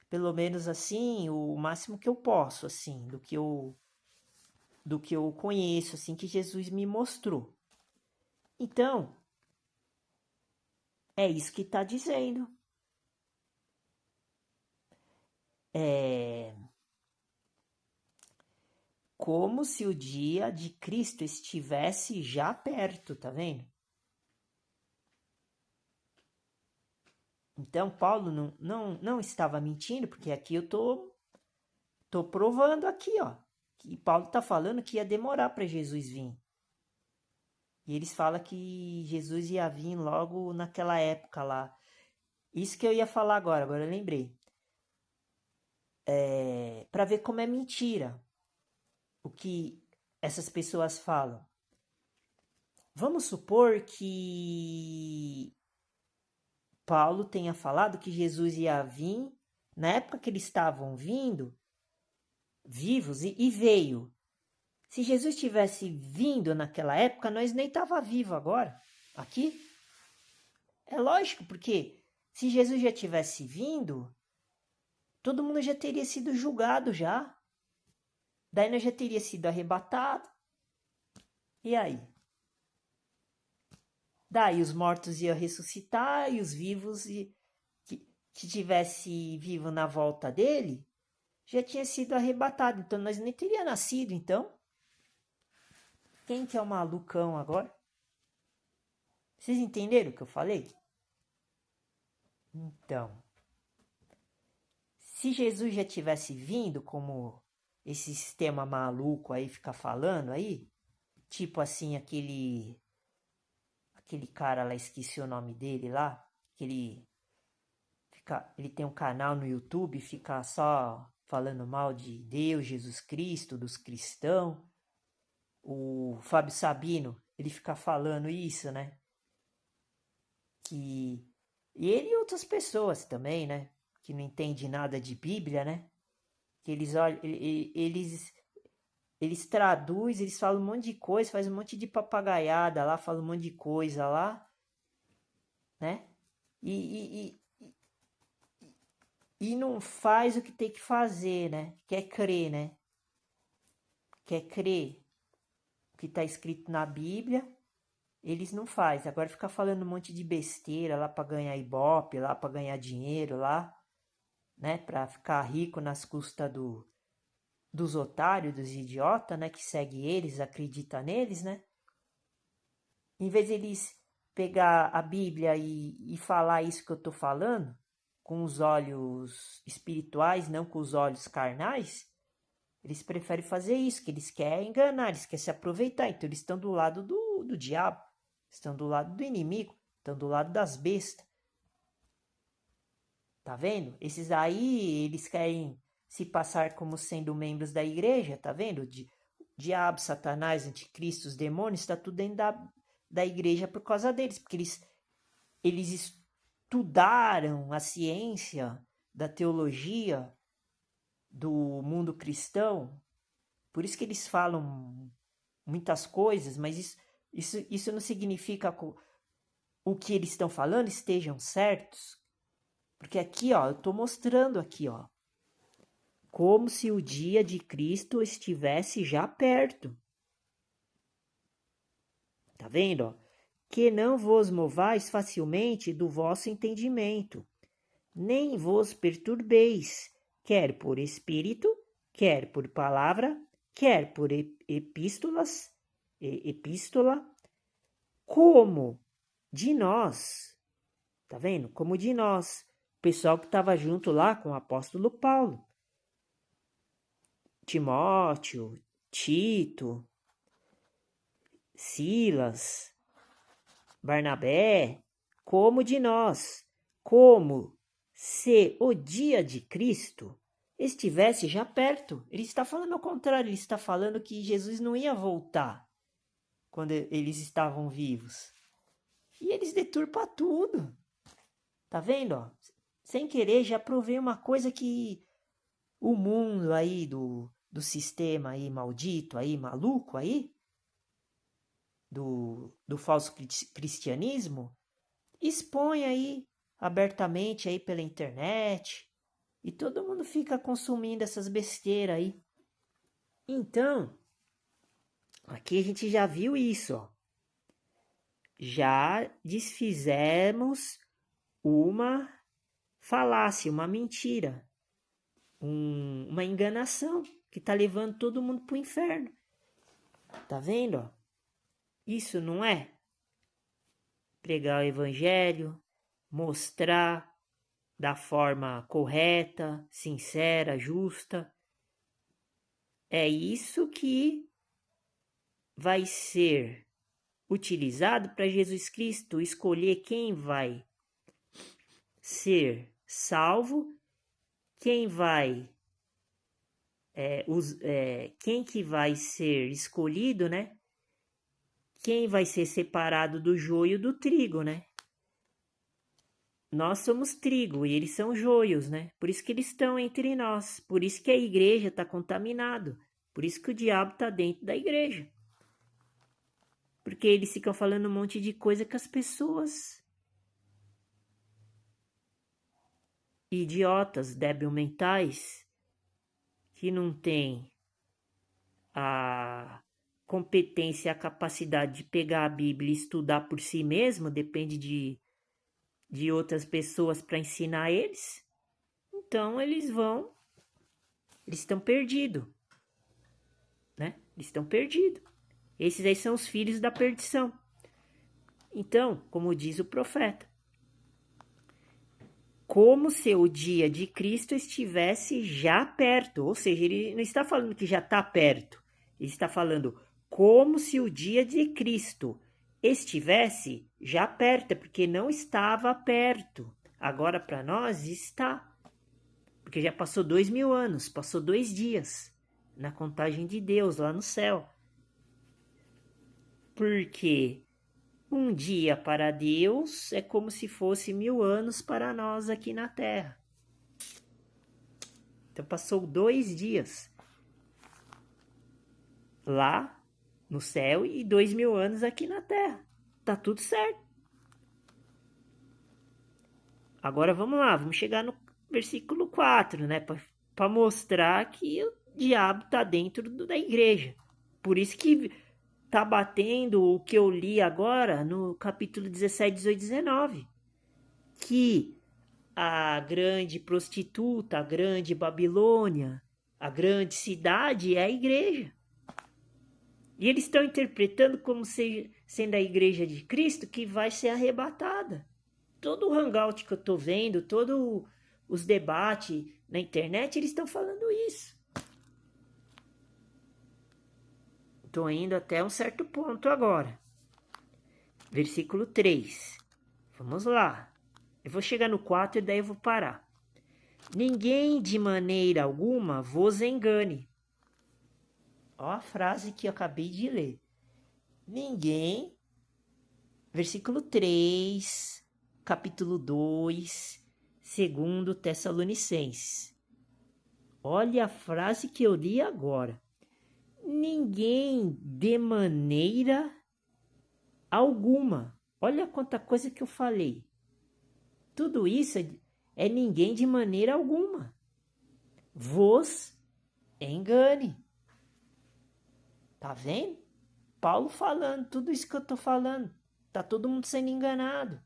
pelo menos assim, o máximo que eu posso, assim, do que eu conheço, assim, que Jesus me mostrou. Então, é isso que está dizendo. Como se o dia de Cristo estivesse já perto, tá vendo? Então, Paulo não estava mentindo, porque aqui eu tô provando aqui, ó, que Paulo está falando que ia demorar para Jesus vir. E eles falam que Jesus ia vir logo naquela época lá. Isso que eu ia falar agora eu lembrei. Para ver como é mentira o que essas pessoas falam. Vamos supor que Paulo tenha falado que Jesus ia vir na época que eles estavam vindo, vivos, e veio. Se Jesus tivesse vindo naquela época, nós nem estava vivo agora, aqui. É lógico, porque se Jesus já tivesse vindo, todo mundo já teria sido julgado já. Daí nós já teria sido arrebatado. E aí? Daí os mortos iam ressuscitar e os vivos, que tivesse vivo na volta dele, já tinha sido arrebatado. Então nós nem teria nascido, então. Quem que é o malucão agora? Vocês entenderam o que eu falei? Então, se Jesus já tivesse vindo, como esse sistema maluco aí fica falando aí, tipo assim, aquele cara lá, esqueci o nome dele lá, ele tem um canal no YouTube, fica só falando mal de Deus, Jesus Cristo, dos cristãos. O Fábio Sabino, ele fica falando isso, né? E ele e outras pessoas também, né? Que não entendem nada de Bíblia, né? Que eles traduzem, eles falam um monte de coisa, fazem um monte de papagaiada lá, falam um monte de coisa lá, né? E não faz o que tem que fazer, né? Quer crer, né? Quer crer o que está escrito na Bíblia, eles não fazem. Agora fica falando um monte de besteira lá para ganhar ibope, lá para ganhar dinheiro lá, né? Para ficar rico nas custas dos otários, dos idiotas, né? Que segue eles, acredita neles, né? Em vez de eles pegar a Bíblia e falar isso que eu tô falando, com os olhos espirituais, não com os olhos carnais, eles preferem fazer isso, que eles querem enganar, eles querem se aproveitar. Então eles estão do lado do diabo, estão do lado do inimigo, estão do lado das bestas. Tá vendo? Esses aí, eles querem se passar como sendo membros da igreja, tá vendo? Diabo, Satanás, anticristo, os demônios, está tudo dentro da igreja por causa deles, porque eles estudaram a ciência da teologia do mundo cristão, por isso que eles falam muitas coisas, mas isso não significa que o que eles estão falando estejam certos, porque aqui, ó, eu estou mostrando aqui, ó, como se o dia de Cristo estivesse já perto. Tá vendo, ó? Que não vos movais facilmente do vosso entendimento, nem vos perturbeis, quer por espírito, quer por palavra, quer por epístola, como de nós. Tá vendo? Como de nós. O pessoal que estava junto lá com o apóstolo Paulo. Timóteo, Tito, Silas, Barnabé, como de nós, como se o dia de Cristo estivesse já perto. Ele está falando ao contrário, ele está falando que Jesus não ia voltar quando eles estavam vivos. E eles deturpam tudo. Tá vendo? Ó? Sem querer, já provei uma coisa que o mundo aí do sistema aí maldito, aí maluco aí, do falso cristianismo, expõe aí abertamente aí pela internet e todo mundo fica consumindo essas besteiras aí. Então, aqui a gente já viu isso, ó. Já desfizemos uma falácia, uma mentira, uma enganação que está levando todo mundo para o inferno. Tá vendo? Ó? Isso não é pregar o evangelho, mostrar da forma correta, sincera, justa. É isso que vai ser utilizado para Jesus Cristo escolher quem vai ser salvo, quem vai quem que vai ser escolhido, né? Quem vai ser separado do joio do trigo, né? Nós somos trigo e eles são joios, né? Por isso que eles estão entre nós. Por isso que a igreja está contaminada. Por isso que o diabo está dentro da igreja. Porque eles ficam falando um monte de coisa que as pessoas idiotas, débil mentais, que não têm a competência, a capacidade de pegar a Bíblia e estudar por si mesmo, depende de outras pessoas para ensinar eles, então eles estão perdidos, né? Eles estão perdidos. Esses aí são os filhos da perdição. Então, como diz o profeta, como se o dia de Cristo estivesse já perto, ou seja, ele não está falando que já está perto, ele está falando como se o dia de Cristo estivesse já perto, porque não estava perto. Agora para nós está, Porque já passou 2000 anos, passou 2 dias na contagem de Deus lá no céu. Porque um dia para Deus é como se fosse 1000 anos para nós aqui na Terra. Então passou 2 dias lá no céu e 2000 anos aqui na Terra. Tá tudo certo. Agora vamos lá, vamos chegar no versículo 4, né? Para mostrar que o diabo tá dentro da igreja. Por isso que tá batendo o que eu li agora no capítulo 17, 18, 19. Que a grande prostituta, a grande Babilônia, a grande cidade é a igreja. E eles estão interpretando como sendo a igreja de Cristo que vai ser arrebatada. Todo o hangout que eu tô vendo, todos os debates na internet, eles estão falando isso. Tô indo até um certo ponto agora. Versículo 3. Vamos lá. Eu vou chegar no 4 e daí eu vou parar. Ninguém de maneira alguma vos engane. Ó a frase que eu acabei de ler. Ninguém, versículo 3, capítulo 2, 2 Tessalonicenses. Olha a frase que eu li agora. Ninguém de maneira alguma. Olha quanta coisa que eu falei. Tudo isso é ninguém de maneira alguma. Vos engane. Tá vendo? Paulo falando, tudo isso que eu tô falando. Tá todo mundo sendo enganado.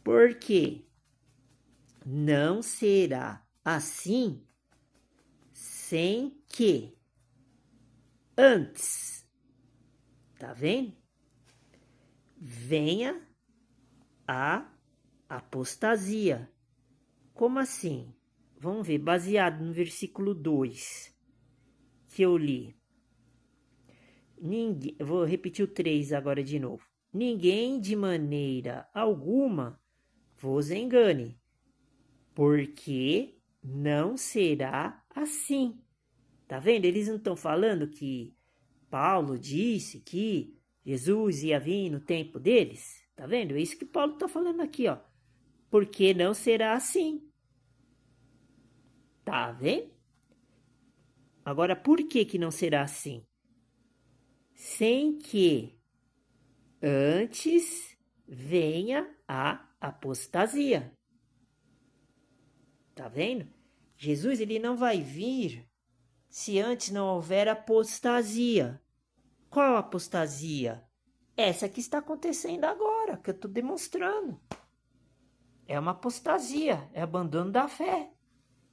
Por quê? Não será assim sem que antes, tá vendo? Venha a apostasia. Como assim? Vamos ver, baseado no versículo 2 que eu li. Vou repetir o 3 agora de novo. Ninguém de maneira alguma vos engane, porque não será assim. Tá vendo? Eles não estão falando que Paulo disse que Jesus ia vir no tempo deles? Tá vendo? É isso que Paulo está falando aqui, ó. Porque não será assim. Tá vendo? Agora, por que não será assim? Sem que antes venha a apostasia. Tá vendo? Jesus ele não vai vir se antes não houver apostasia. Qual apostasia? Essa que está acontecendo agora, que eu estou demonstrando. É uma apostasia, é abandono da fé.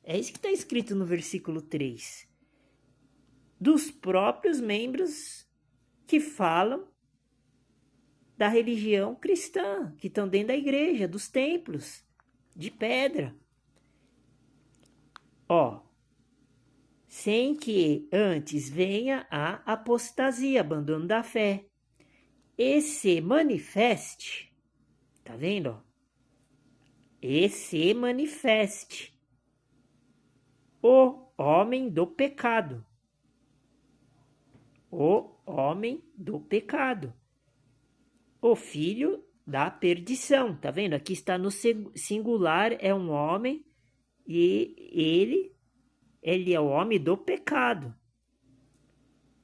É isso que está escrito no versículo 3. Dos próprios membros que falam da religião cristã, que estão dentro da igreja, dos templos de pedra. Ó, sem que antes venha a apostasia, abandono da fé, e se manifeste, tá vendo? Ó? E se manifeste o homem do pecado. O homem do pecado. O filho da perdição. Tá vendo? Aqui está no singular, é um homem e ele é o homem do pecado.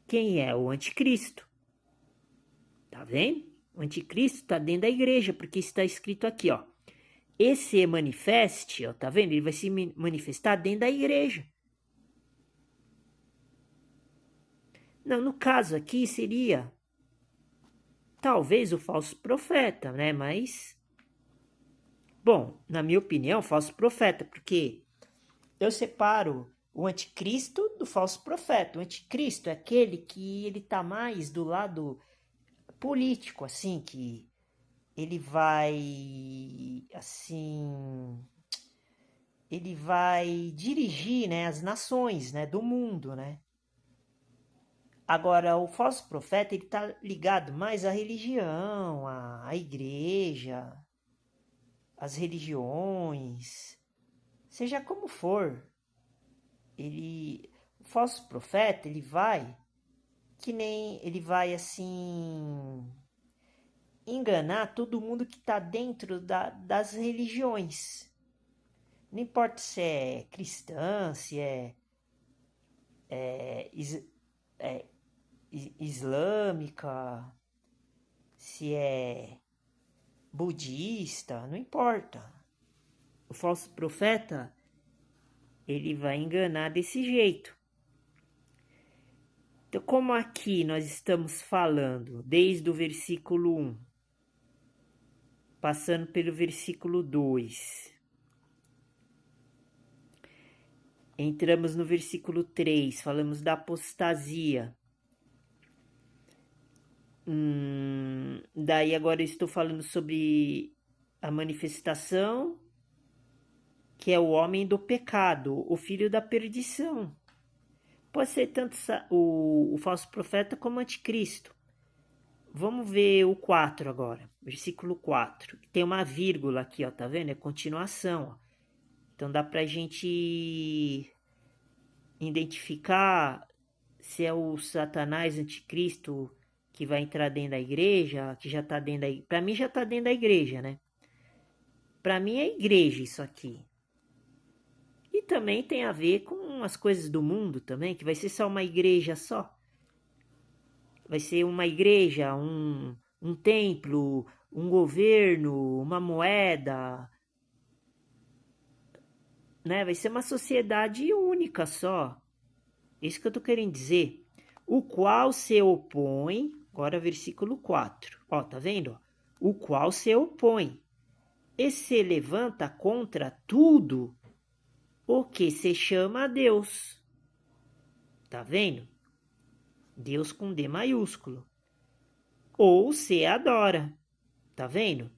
Quem é? O anticristo. Tá vendo? O anticristo está dentro da igreja, porque está escrito aqui, ó. E se manifeste, ó, tá vendo? Ele vai se manifestar dentro da igreja. Não, no caso aqui seria talvez o falso profeta, né? Mas, bom, na minha opinião, falso profeta, porque eu separo o anticristo do falso profeta. O anticristo é aquele que ele tá mais do lado político, assim, que ele vai, assim, ele vai dirigir, né, as nações, né, do mundo, né? Agora, o falso profeta, ele tá ligado mais à religião, à igreja, as religiões, seja como for, o falso profeta, ele vai assim enganar todo mundo que está dentro das religiões. Não importa se é cristã, se é islâmica, se é budista, não importa. O falso profeta, ele vai enganar desse jeito. Então, como aqui nós estamos falando desde o versículo 1, passando pelo versículo 2, entramos no versículo 3, falamos da apostasia. Daí agora eu estou falando sobre a manifestação, que é o homem do pecado, o filho da perdição. Pode ser tanto o falso profeta como o anticristo. Vamos ver o 4 agora, versículo 4. Tem uma vírgula aqui, ó, tá vendo? É continuação, ó. Então dá pra gente identificar se é o Satanás anticristo que vai entrar dentro da igreja, que já tá dentro da igreja. Pra mim já tá dentro da igreja, né? Pra mim é igreja isso aqui. E também tem a ver com as coisas do mundo também, que vai ser só uma igreja só. Vai ser uma igreja, um templo, um governo, uma moeda, né? Vai ser uma sociedade única só. Isso que eu tô querendo dizer. O qual se opõe, agora versículo 4. Ó, tá vendo? O qual se opõe e se levanta contra tudo o que se chama a Deus. Tá vendo? Deus com D maiúsculo. Ou se adora. Tá vendo?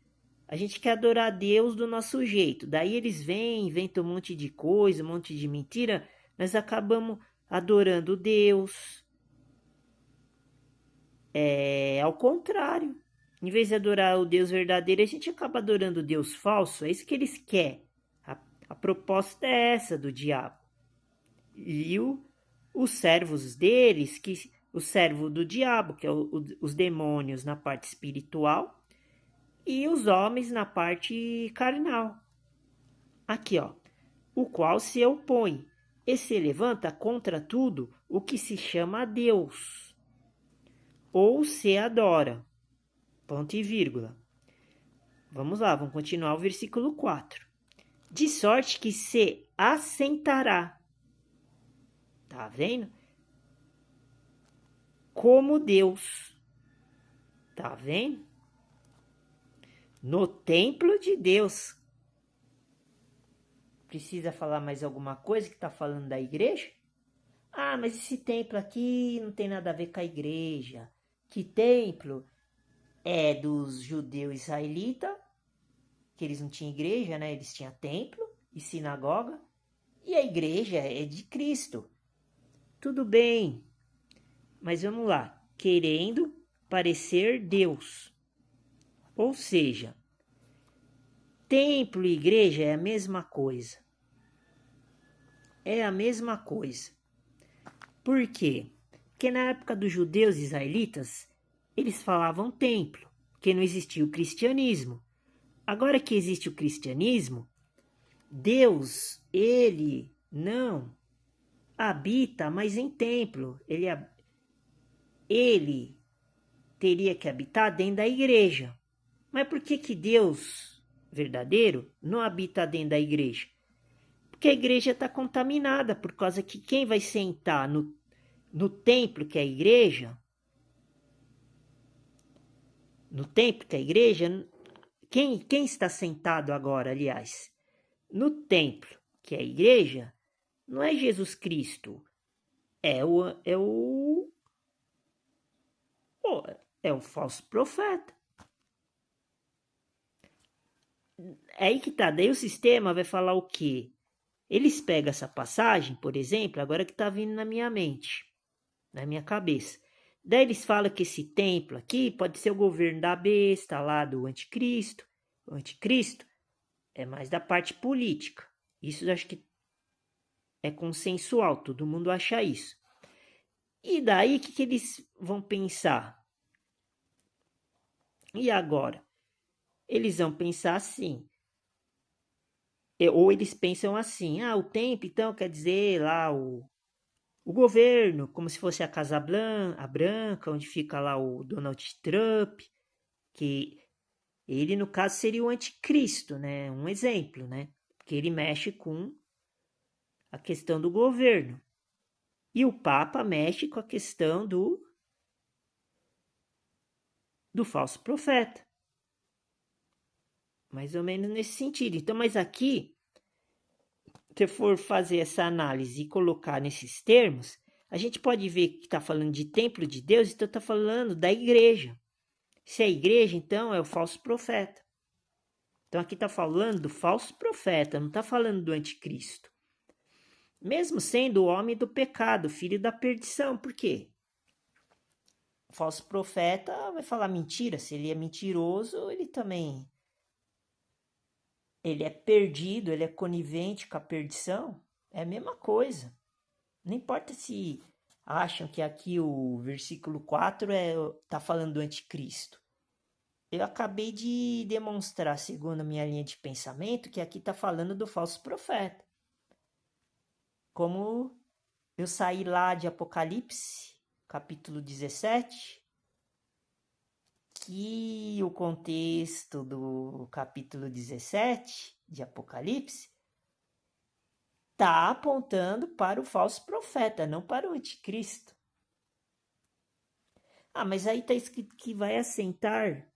A gente quer adorar a Deus do nosso jeito. Daí eles vêm, inventam um monte de coisa, um monte de mentira. Nós acabamos adorando Deus. Ao contrário. Em vez de adorar o Deus verdadeiro, a gente acaba adorando o Deus falso. É isso que eles querem. A proposta é essa do diabo. E os servos deles, o servo do diabo, que é os demônios na parte espiritual, e os homens na parte carnal. Aqui, ó. O qual se opõe e se levanta contra tudo o que se chama Deus, ou se adora. Ponto e vírgula. Vamos lá, vamos continuar o versículo 4. De sorte que se assentará. Tá vendo? Como Deus. Tá vendo? No templo de Deus. Precisa falar mais alguma coisa que tá falando da igreja? Ah, mas esse templo aqui não tem nada a ver com a igreja. Que templo? É dos judeus israelitas, que eles não tinham igreja, né? Eles tinham templo e sinagoga. E a igreja é de Cristo. Tudo bem, mas vamos lá. Querendo parecer Deus. Ou seja, templo e igreja é a mesma coisa. É a mesma coisa. Por quê? Porque na época dos judeus israelitas, eles falavam templo, porque não existia o cristianismo. Agora que existe o cristianismo, Deus, ele não habita mais em templo. Ele teria que habitar dentro da igreja. Mas por que Deus verdadeiro não habita dentro da igreja? Porque a igreja está contaminada, por causa que quem vai sentar no templo que é a igreja, quem está sentado agora, aliás, no templo que é a igreja, não é Jesus Cristo, é o falso profeta. É aí que tá, daí o sistema vai falar o quê? Eles pegam essa passagem, por exemplo, agora que tá vindo na minha mente, na minha cabeça. Daí eles falam que esse templo aqui pode ser o governo da besta lá do anticristo. O anticristo É mais da parte política. Isso eu acho que é consensual, todo mundo acha isso. E daí, o que eles vão pensar? E agora? Eles vão pensar assim, ou eles pensam assim, o tempo então quer dizer lá o governo, como se fosse a Casa Branca, onde fica lá o Donald Trump, que ele no caso seria o anticristo, né? Um exemplo, né? Porque ele mexe com a questão do governo. E o Papa mexe com a questão do falso profeta. Mais ou menos nesse sentido. Então, mas aqui, se for fazer essa análise e colocar nesses termos, a gente pode ver que está falando de templo de Deus, então está falando da igreja. Se é a igreja, então é o falso profeta. Então aqui está falando do falso profeta, não está falando do anticristo. Mesmo sendo o homem do pecado, filho da perdição. Por quê? O falso profeta vai falar mentira. Se ele é mentiroso, ele também... ele é perdido, ele é conivente com a perdição. É a mesma coisa. Não importa se acham que aqui o versículo 4 está falando do anticristo. Eu acabei de demonstrar, segundo a minha linha de pensamento, que aqui está falando do falso profeta. Como eu saí lá de Apocalipse, capítulo 17, que o contexto do capítulo 17 de Apocalipse está apontando para o falso profeta, não para o anticristo. Mas aí está escrito que vai assentar.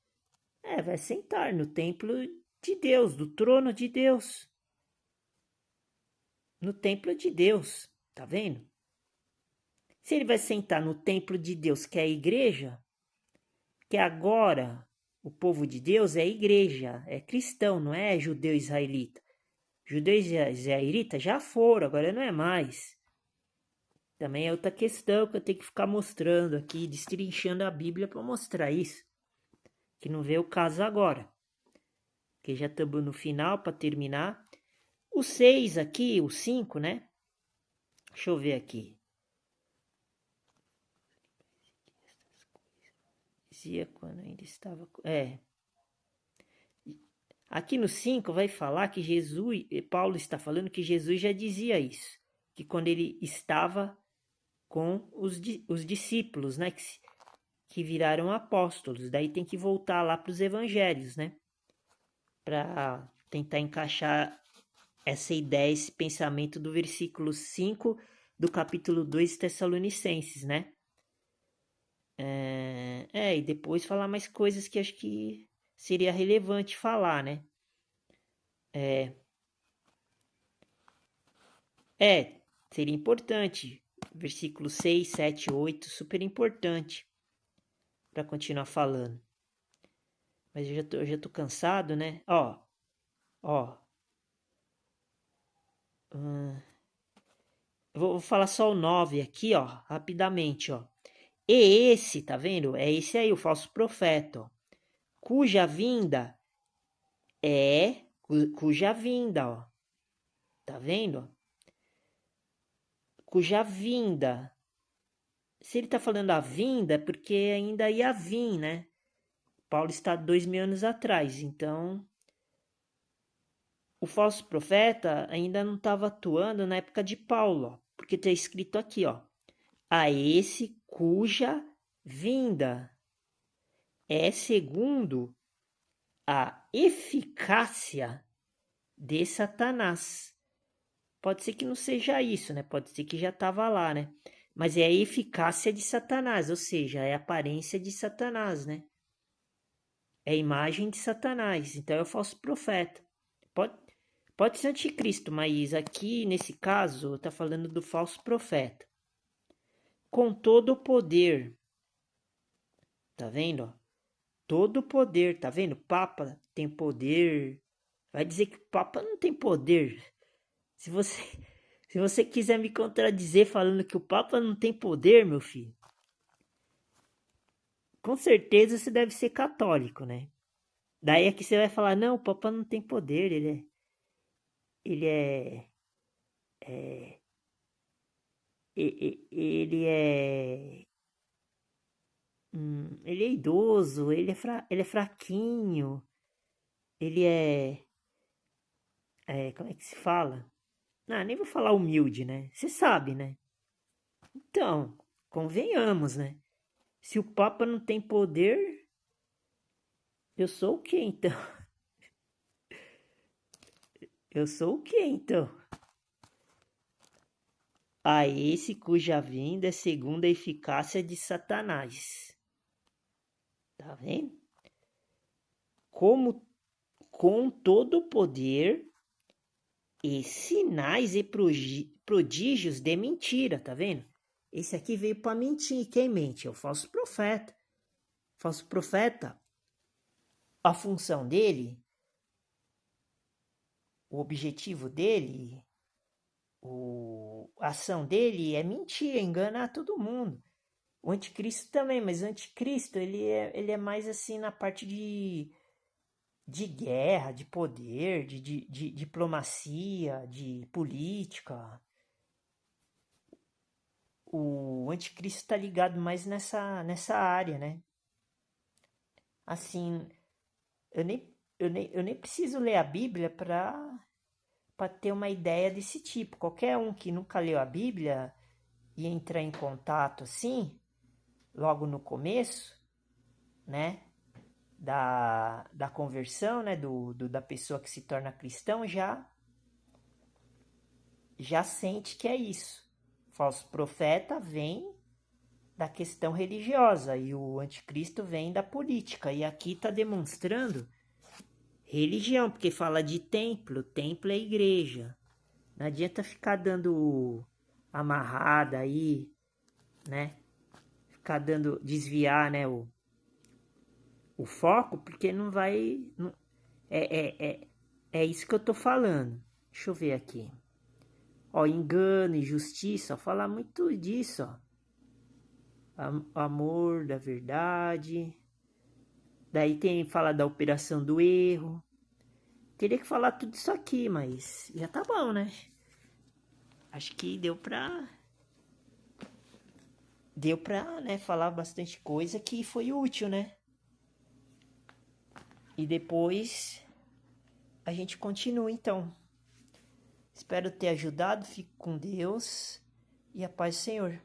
Vai assentar no templo de Deus, do trono de Deus. No templo de Deus, tá vendo? Se ele vai sentar no templo de Deus, que é a igreja, que agora o povo de Deus é a igreja, é cristão, não é judeu israelita. Judeu israelita já foram, agora não é mais. Também é outra questão que eu tenho que ficar mostrando aqui, destrinchando a Bíblia para mostrar isso. Que não vê o caso agora. Que já estamos no final para terminar. O 6 aqui, o 5, né? Deixa eu ver aqui. Dizia quando ainda estava... Aqui no 5 vai falar que Jesus... Paulo está falando que Jesus já dizia isso. Que quando ele estava com os discípulos, né? Que viraram apóstolos. Daí tem que voltar lá para os evangelhos, né? Para tentar encaixar essa ideia, esse pensamento do versículo 5 do capítulo 2 Tessalonicenses, né? E depois falar mais coisas que acho que seria relevante falar, né? Seria importante. Versículo 6, 7, 8, super importante para continuar falando. Mas eu já tô cansado, né? Vou falar só o 9 aqui, ó, rapidamente, ó. E esse, tá vendo? É esse aí, o falso profeta, ó, cuja vinda, ó. Tá vendo? Cuja vinda. Se ele tá falando a vinda, é porque ainda ia vir, né? Paulo está 2000 anos atrás, então o falso profeta ainda não estava atuando na época de Paulo, ó, porque está escrito aqui, ó, a esse cuja vinda é segundo a eficácia de Satanás. Pode ser que não seja isso, né? Pode ser que já estava lá, né? Mas é a eficácia de Satanás, ou seja, é a aparência de Satanás, né? É a imagem de Satanás, então é o falso profeta. Pode ser anticristo, mas aqui, nesse caso, está falando do falso profeta. Com todo o poder. Tá vendo? Todo o poder, tá vendo? Papa tem poder. Vai dizer que o Papa não tem poder. Se você quiser me contradizer falando que o Papa não tem poder, meu filho, com certeza você deve ser católico, né? Daí aqui você vai falar, não, o Papa não tem poder, ele é, é ele é, ele é idoso, ele é fraquinho, ele como é que se fala? Não, nem vou falar humilde, né? Você sabe, né? Então, convenhamos, né? Se o Papa não tem poder, eu sou o quê então? Eu sou o quê então? A esse cuja vinda é segundo a eficácia de Satanás. Tá vendo? Como com todo o poder e sinais e prodígios de mentira, tá vendo? Esse aqui veio para mentir. Quem mente? É o falso profeta. O falso profeta, a função dele, o objetivo dele, a ação dele é mentir, é enganar todo mundo. O anticristo também, mas o anticristo ele é mais assim na parte de guerra, de poder, de diplomacia, de política. O anticristo está ligado mais nessa área, né? Assim, eu nem preciso ler a Bíblia para ter uma ideia desse tipo. Qualquer um que nunca leu a Bíblia e entrar em contato assim, logo no começo, né? Da conversão, né? Da pessoa que se torna cristão, já sente que é isso. O falso profeta vem da questão religiosa e o anticristo vem da política. E aqui está demonstrando religião, porque fala de templo é igreja. Não adianta ficar dando amarrada aí, né? Ficar dando, desviar, né, o foco, porque não vai. Não, é isso que eu tô falando. Deixa eu ver aqui. Ó, engano, injustiça, ó, fala muito disso, ó. Amor da verdade. Daí tem fala da operação do erro. Teria que falar tudo isso aqui, mas já tá bom, né? Acho que deu pra, né, falar bastante coisa que foi útil, né? E depois a gente continua então. Espero ter ajudado, fique com Deus e a paz do Senhor.